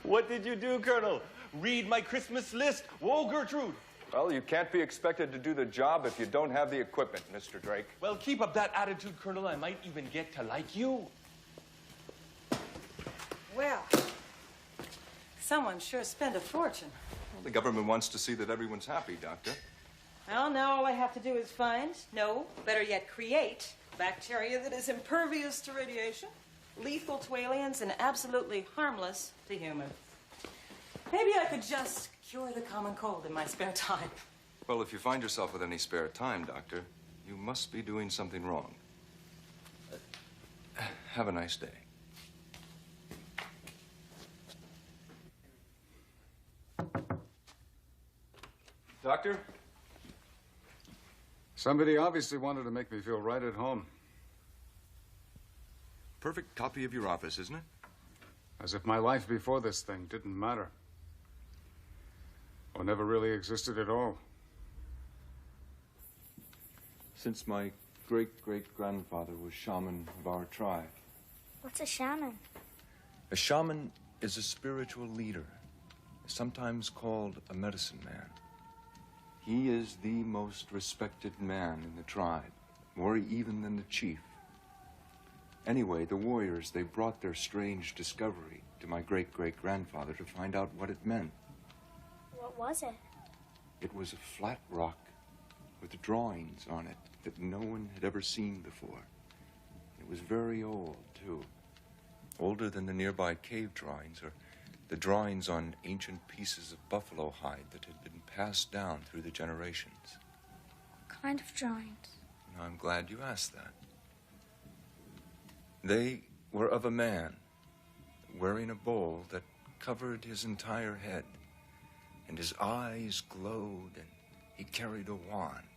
What did you do, Colonel? Read my Christmas list. Whoa, Gertrude. Well, you can't be expected to do the job if you don't have the equipment, Mr. Drake. Well, keep up that attitude, Colonel. I might even get to like you. Well, someone sure spent a fortune. Well, the government wants to see that everyone's happy, Doctor. Well, now all I have to do is find, no, better yet, create bacteria that is impervious to radiation, lethal to aliens, and absolutely harmless to humans. Maybe I could just cure the common cold in my spare time. Well, if you find yourself with any spare time, Doctor, you must be doing something wrong. Have a nice day. Doctor? Somebody obviously wanted to make me feel right at home. Perfect copy of your office, isn't it? As if my life before this thing didn't matter. Or never really existed at all. Since my great-great-grandfather was shaman of our tribe. What's a shaman? A shaman is a spiritual leader, sometimes called a medicine man. He is the most respected man in the tribe, more even than the chief. Anyway, the warriors, they brought their strange discovery to my great-great-grandfather to find out what it meant. What was it? It was a flat rock with drawings on it that no one had ever seen before. It was very old, too. Older than the nearby cave drawings or the drawings on ancient pieces of buffalo hide that had been passed down through the generations. What kind of drawings? I'm glad you asked that. They were of a man wearing a bowl that covered his entire head, and his eyes glowed, and he carried a wand.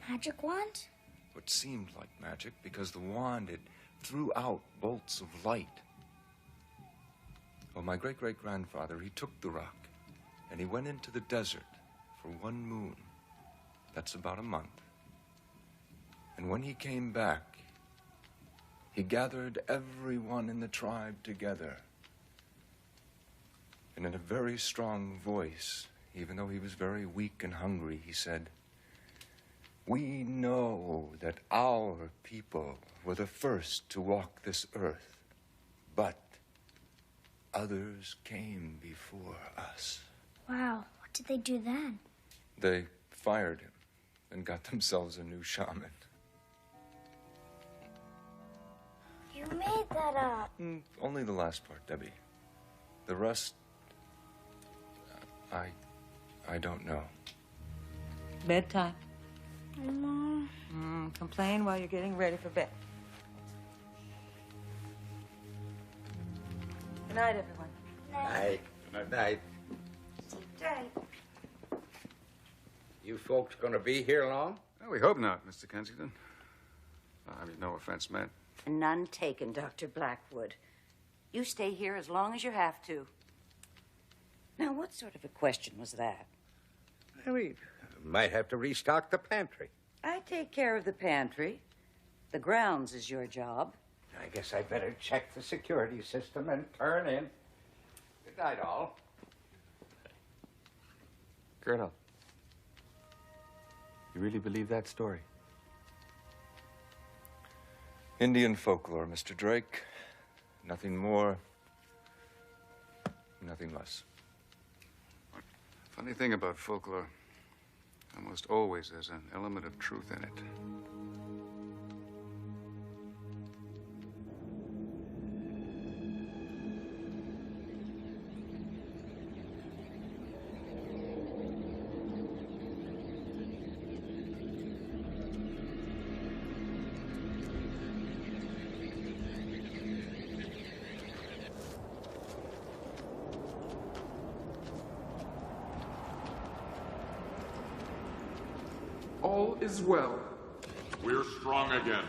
A magic wand? What seemed like magic because the wand, it threw out bolts of light. Well, my great-great-grandfather, he took the rock, and he went into the desert for 1 moon. That's about a month. And when he came back, he gathered everyone in the tribe together. And in a very strong voice, even though he was very weak and hungry, he said, "We know that our people were the first to walk this earth, but others came before us." Wow, what did they do then? They fired him and got themselves a new shaman. You made that up. Only the last part, Debbie. The rest I don't know. Bedtime. Mom. Complain while you're getting ready for bed. Good night, everyone. Night. Good night. Sleep tight. You folks gonna be here long? Well, we hope not, Mr. Kensington. I mean, no offense meant. None taken, Dr. Blackwood. You stay here as long as you have to. Now, what sort of a question was that? We might have to restock the pantry. I take care of the pantry. The grounds is your job. I guess I better check the security system and turn in. Good night, all. Colonel, you really believe that story? Indian folklore, Mr. Drake. Nothing more, nothing less. Funny thing about folklore, almost always there's an element of truth in it. All is well. We're strong again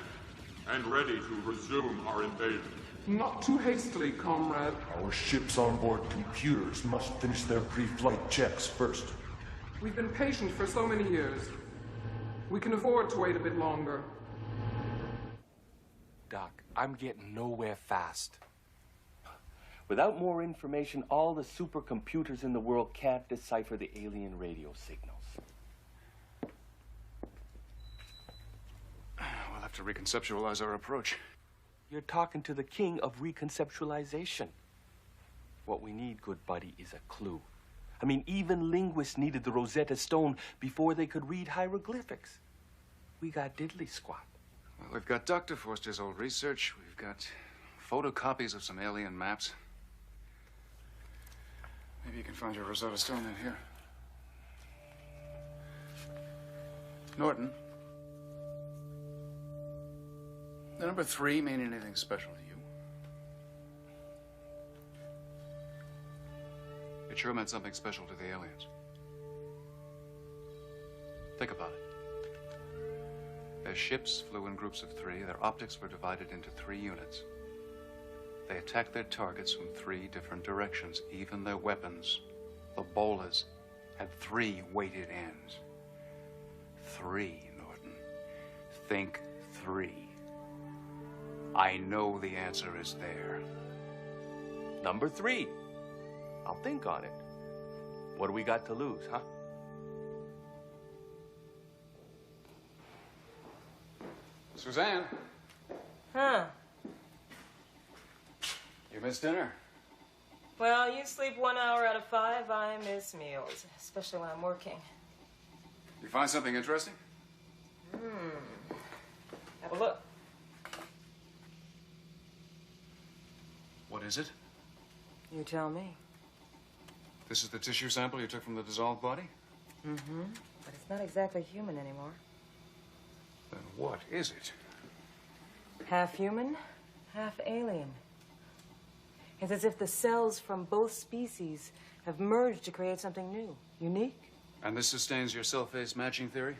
and ready to resume our invasion. Not too hastily, comrade. Our ship's onboard computers must finish their pre-flight checks first. We've been patient for so many years. We can afford to wait a bit longer. Doc, I'm getting nowhere fast. Without more information, all the supercomputers in the world can't decipher the alien radio signals. We'll have to reconceptualize our approach. You're talking to the king of reconceptualization. What we need, good buddy, is a clue. I mean, even linguists needed the Rosetta Stone before they could read hieroglyphics. We got diddly squat. Well, we've got Dr. Forster's old research. We've got photocopies of some alien maps. Maybe you can find your Rosetta Stone in here. Norton. The number 3 mean anything special to you? It sure meant something special to the aliens. Think about it. Their ships flew in groups of 3. Their optics were divided into 3 units. They attacked their targets from 3 different directions. Even their weapons, the bolas, had 3 weighted ends. 3, Norton. Think 3. I know the answer is there. Number 3. I'll think on it. What do we got to lose, huh? Suzanne, Huh. you missed dinner. Well, you sleep 1 hour out of 5. I miss meals, especially when I'm working. You find something interesting? Have a look. What is it? You tell me. This is the tissue sample you took from the dissolved body? Mm-hmm. But it's not exactly human anymore. Then what is it? Half human, half alien. It's as if the cells from both species have merged to create something new, unique. And this sustains your cell-phase matching theory?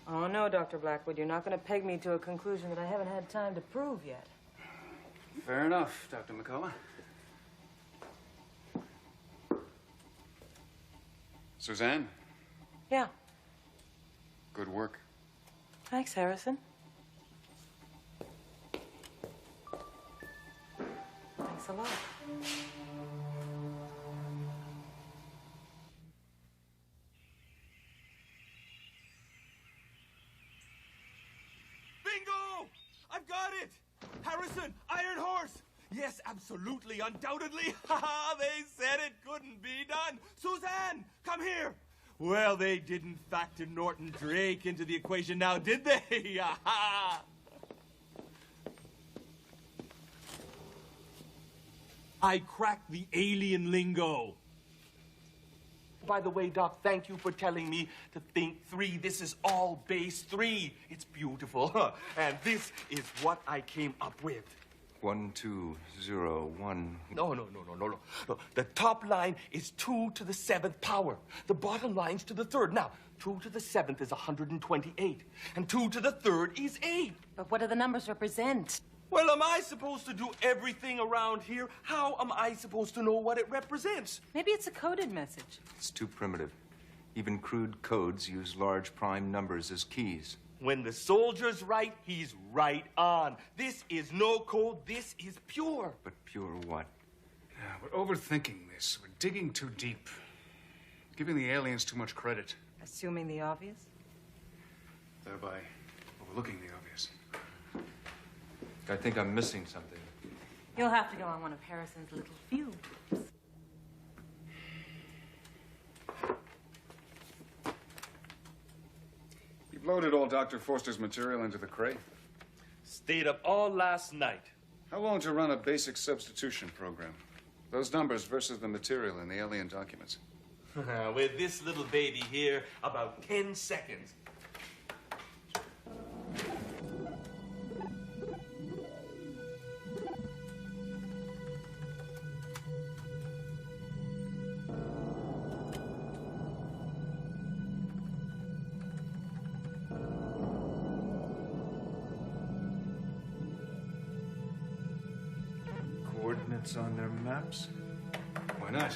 Oh, no, Dr. Blackwood. You're not going to peg me to a conclusion that I haven't had time to prove yet. Fair enough, Dr. McCullough. Suzanne, Yeah. good work. Thanks, Harrison. Thanks a lot. Bingo! I've got it! Harrison, Iron Horse! Yes, absolutely, undoubtedly. Ha! They said it couldn't be done. Suzanne, come here. Well, they didn't factor Norton Drake into the equation now, did they? Ha! I cracked the alien lingo. By the way, Doc, thank you for telling me to think 3. This is all base 3. It's beautiful. And this is what I came up with. 1, 2, 0, 1. No. The top line is 2 to the 7th power. The bottom line's to the 3rd. Now, 2 to the 7th is 128. And 2 to the 3rd is 8. But what do the numbers represent? Well, am I supposed to do everything around here? How am I supposed to know what it represents? Maybe it's a coded message. It's too primitive. Even crude codes use large prime numbers as keys. When the soldier's right, he's right on. This is no code. This is pure. But pure what? Yeah, we're overthinking this. We're digging too deep. Giving the aliens too much credit. Assuming the obvious? Thereby overlooking the obvious. I think I'm missing something. You'll have to go on one of Harrison's little fugues. You've loaded all Dr. Forster's material into the crate. Stayed up all last night. How long to run a basic substitution program? Those numbers versus the material in the alien documents. With this little baby here, about 10 seconds. Coordinates on their maps? Why not?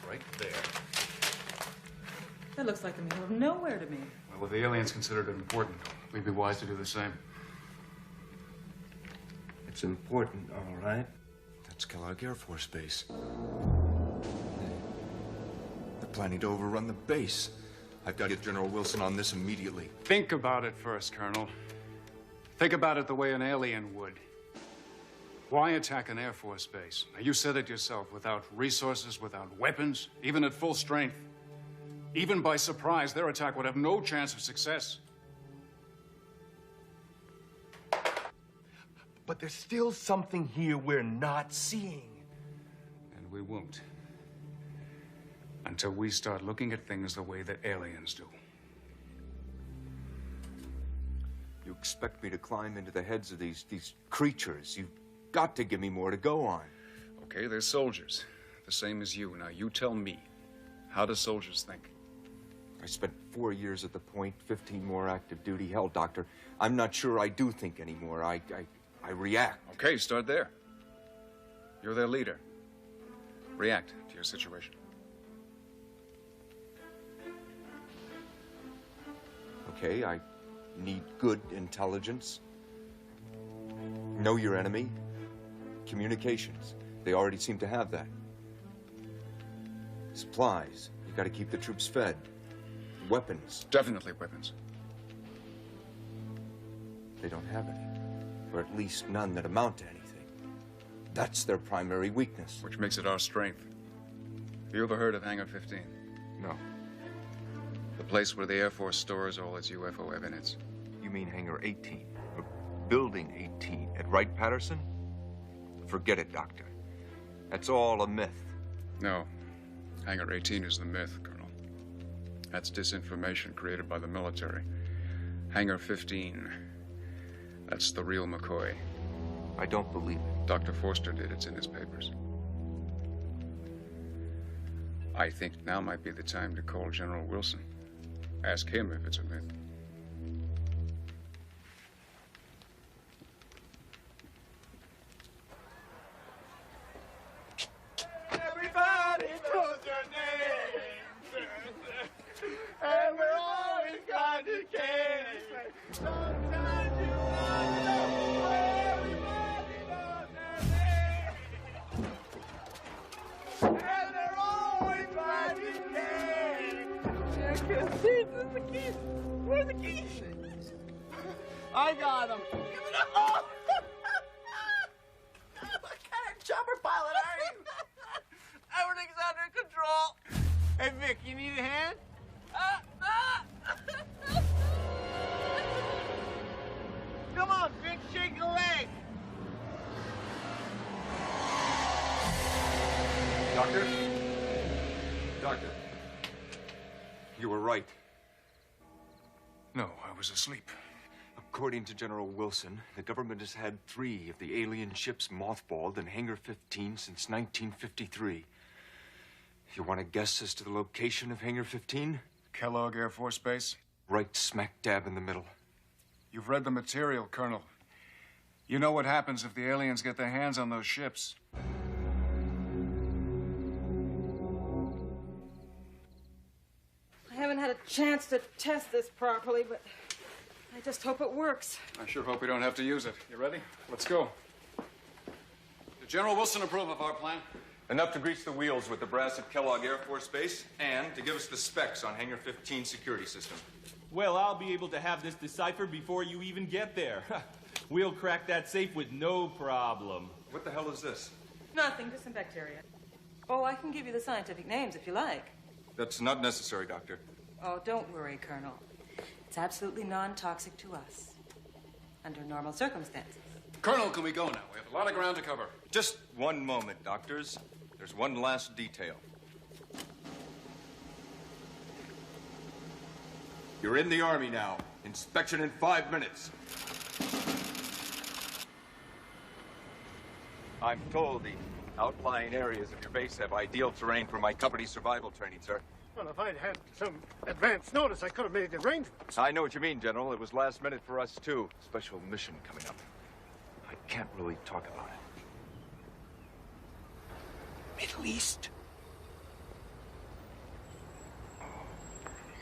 Right there. That looks like the middle of nowhere to me. Well, if the aliens considered it important, we'd be wise to do the same. It's important, all right. That's Kellogg Air Force Base. They're planning to overrun the base. I've got to get General Wilson on this immediately. Think about it first, Colonel. Think about it the way an alien would. Why attack an Air Force base? Now, you said it yourself, without resources, without weapons, even at full strength. Even by surprise, their attack would have no chance of success. But there's still something here we're not seeing. And we won't. Until we start looking at things the way that aliens do. You expect me to climb into the heads of these creatures? You've got to give me more to go on. Okay, they're soldiers. The same as you. Now, you tell me. How do soldiers think? I spent 4 years at the point, 15 more active duty. Hell, Doctor, I'm not sure I do think anymore. I react. Okay, start there. You're their leader. React to your situation. Okay, I need good intelligence. Know your enemy. Communications. They already seem to have that. Supplies. You gotta keep the troops fed. Weapons. Definitely weapons. They don't have any. Or at least none that amount to anything. That's their primary weakness. Which makes it our strength. Have you ever heard of Hangar 15? No. The place where the Air Force stores all its UFO evidence. You mean Hangar 18? Or Building 18 at Wright-Patterson? Forget it, Doctor. That's all a myth. No. Hangar 18 is the myth, Colonel. That's disinformation created by the military. Hangar 15. That's the real McCoy. I don't believe it. Dr. Forster did. It's in his papers. I think now might be the time to call General Wilson. Ask him if it's a myth. Everybody knows your name. And we're always glad you came. Sometimes you know everybody knows their name. And they're always glad you came. I can't see. Where's the keys? Where's the keys? I got them. Give it up. What kind of chopper pilot are you? Everything's under control. Hey, Vic, you need a hand? Come on, Vic, shake a leg. Doctor? Doctor. You were right. No, I was asleep. According to General Wilson, the government has had 3 of the alien ships mothballed in Hangar 15 since 1953. You want to guess as to the location of Hangar 15? Kellogg Air Force Base? Right smack dab in the middle. You've read the material, Colonel. You know what happens if the aliens get their hands on those ships. I haven't had a chance to test this properly, but I just hope it works. I sure hope we don't have to use it. You ready? Let's go. Did General Wilson approve of our plan? Enough to grease the wheels with the brass at Kellogg Air Force Base and to give us the specs on Hangar 15 security system. Well, I'll be able to have this deciphered before you even get there. We'll crack that safe with no problem. What the hell is this? Nothing, just some bacteria. Oh, I can give you the scientific names if you like. That's not necessary, Doctor. Oh, don't worry, Colonel. It's absolutely non-toxic to us, under normal circumstances. Colonel, can we go now? We have a lot of ground to cover. Just one moment, doctors. There's one last detail. You're in the Army now. Inspection in 5 minutes. I'm told the outlying areas of your base have ideal terrain for my company's survival training, sir. Well, if I'd had some advance notice, I could have made the arrangements. I know what you mean, General. It was last minute for us, too. Special mission coming up. I can't really talk about it. Middle East.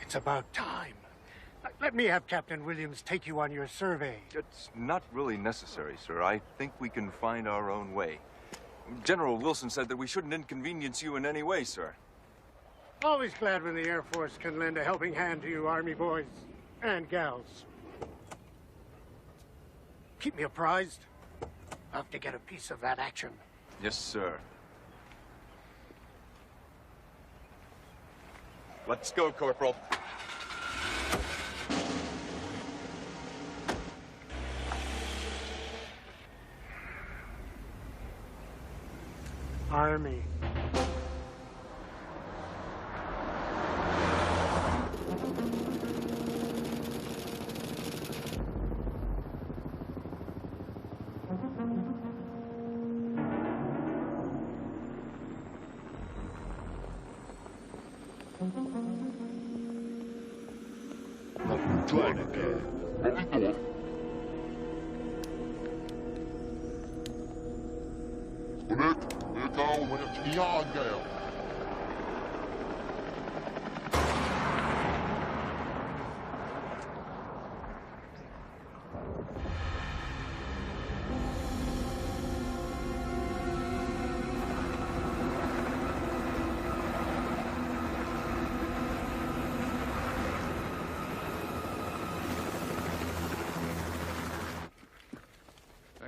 It's about time. Let me have Captain Williams take you on your survey. It's not really necessary, sir. I think we can find our own way. General Wilson said that we shouldn't inconvenience you in any way, sir. Always glad when the Air Force can lend a helping hand to you Army boys and gals. Keep me apprised. I'll have to get a piece of that action. Yes, sir. Let's go, Corporal. Army.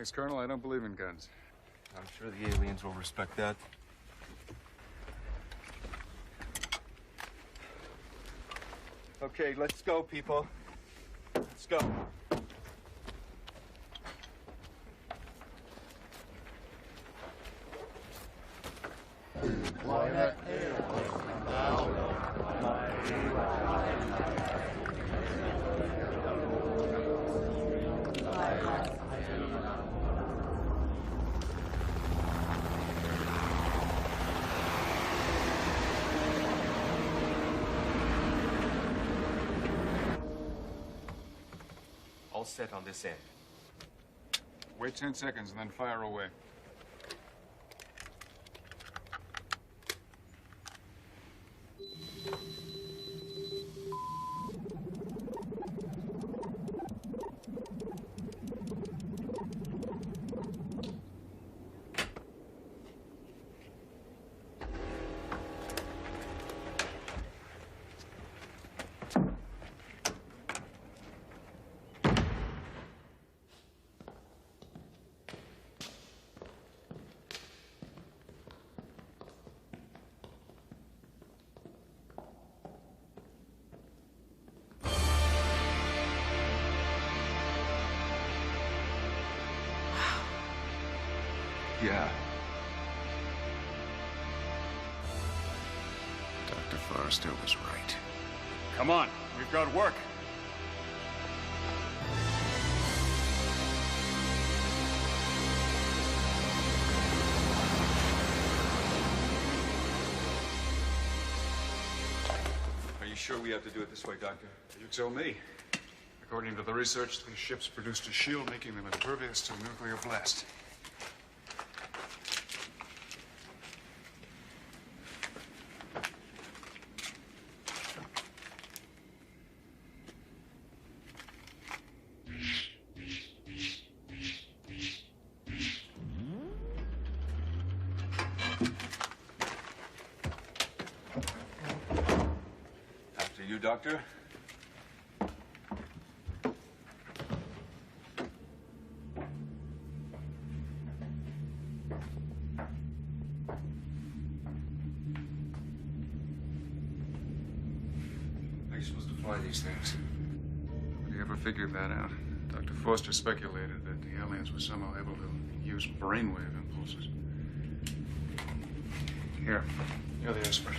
Thanks, Colonel. I don't believe in guns. I'm sure the aliens will respect that. Okay, let's go, people. Let's go. All set on this end. Wait 10 seconds and then fire away. Yeah. Dr. Forrester was right. Come on, we've got work. Are you sure we have to do it this way, Doctor? You tell me. According to the research, these ships produced a shield making them impervious to nuclear blast. After you, Doctor. How are you supposed to fly these things? Nobody ever figured that out. Dr. Forster speculated that the aliens were somehow able to use brainwave impulses. Here, you're the expert.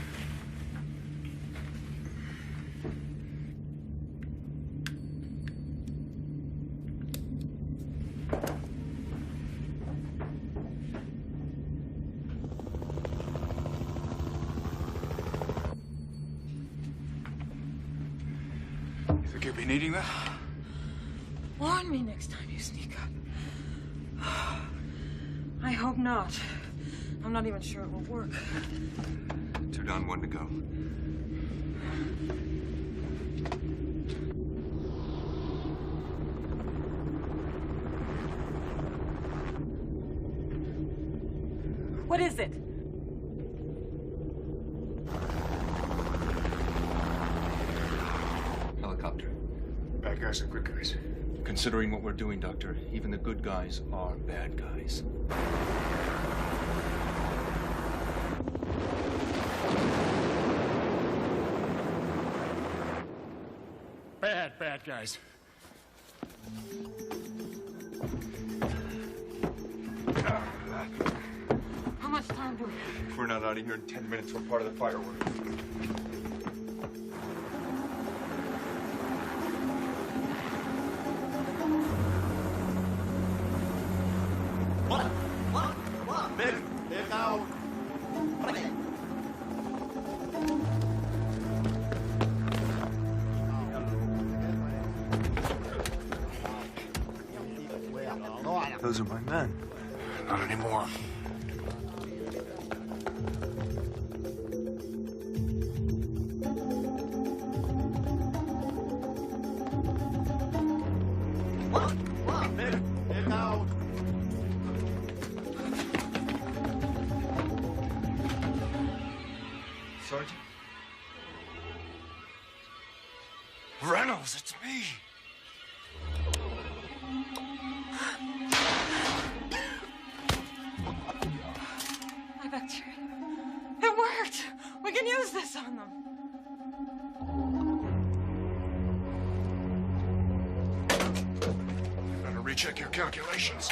You think you'll be needing that? Warn me next time you sneak up. I hope not. I'm not even sure it will work. 2 down, 1 to go. What is it? Helicopter. Bad guys are good guys. Considering what we're doing, Doctor, even the good guys are bad guys. Bad guys. How much time do we have? If we're not out of here in 10 minutes, we're part of the fireworks. Those are my men. Not anymore. Sergeant? Reynolds, it's me! My bacteria. It worked! We can use this on them. You better recheck your calculations.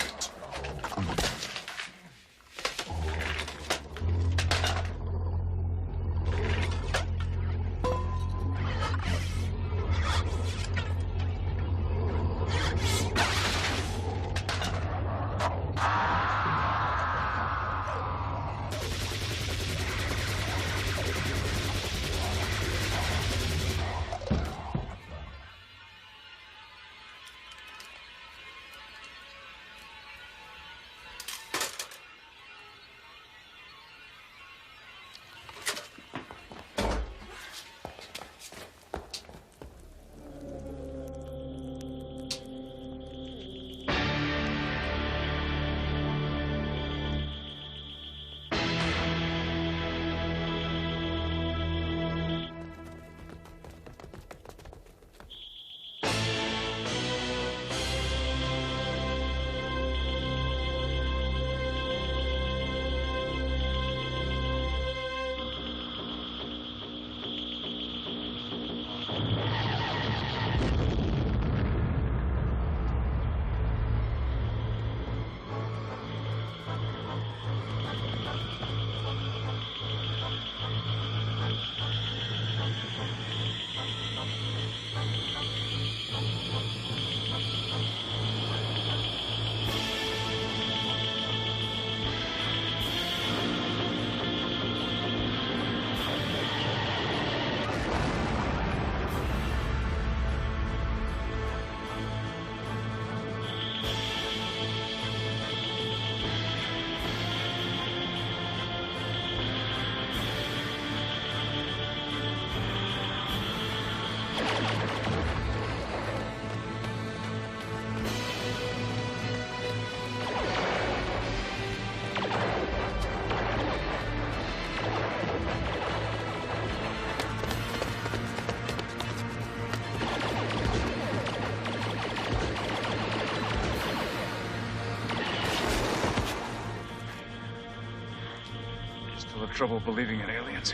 little trouble believing in aliens.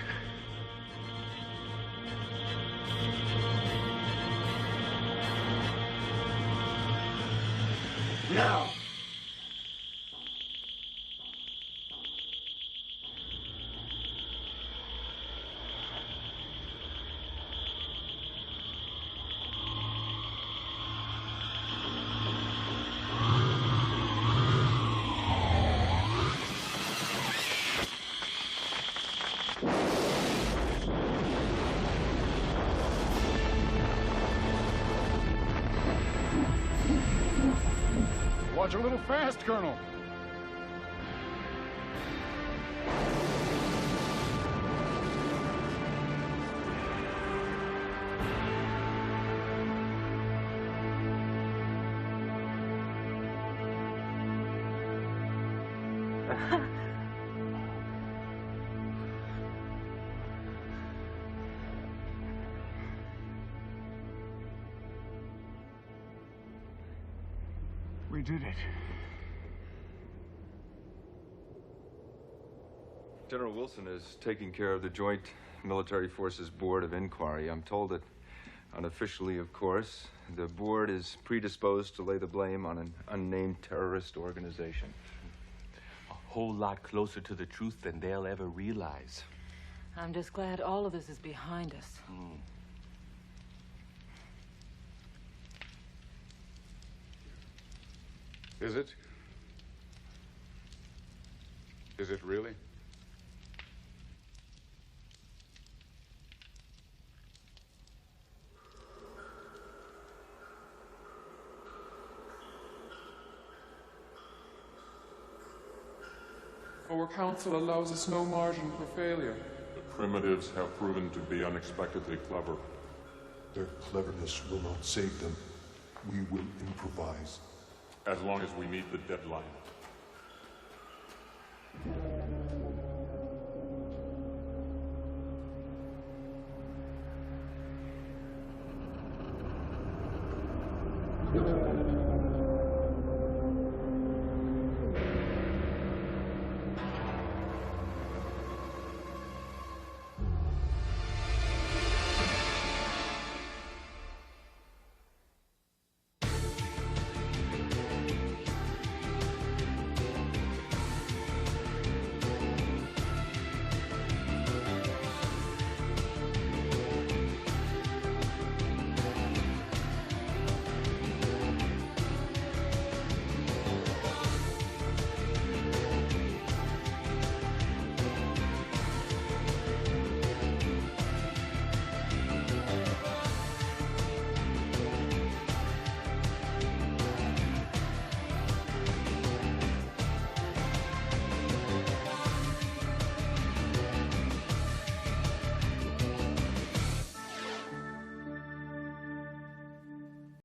Now! Watch a little fast, Colonel. We did it. General Wilson is taking care of the Joint Military Forces Board of Inquiry. I'm told that, unofficially, of course, the board is predisposed to lay the blame on an unnamed terrorist organization. A whole lot closer to the truth than they'll ever realize. I'm just glad all of this is behind us. Is it? Is it really? Our council allows us no margin for failure. The primitives have proven to be unexpectedly clever. Their cleverness will not save them. We will improvise. As long as we meet the deadline.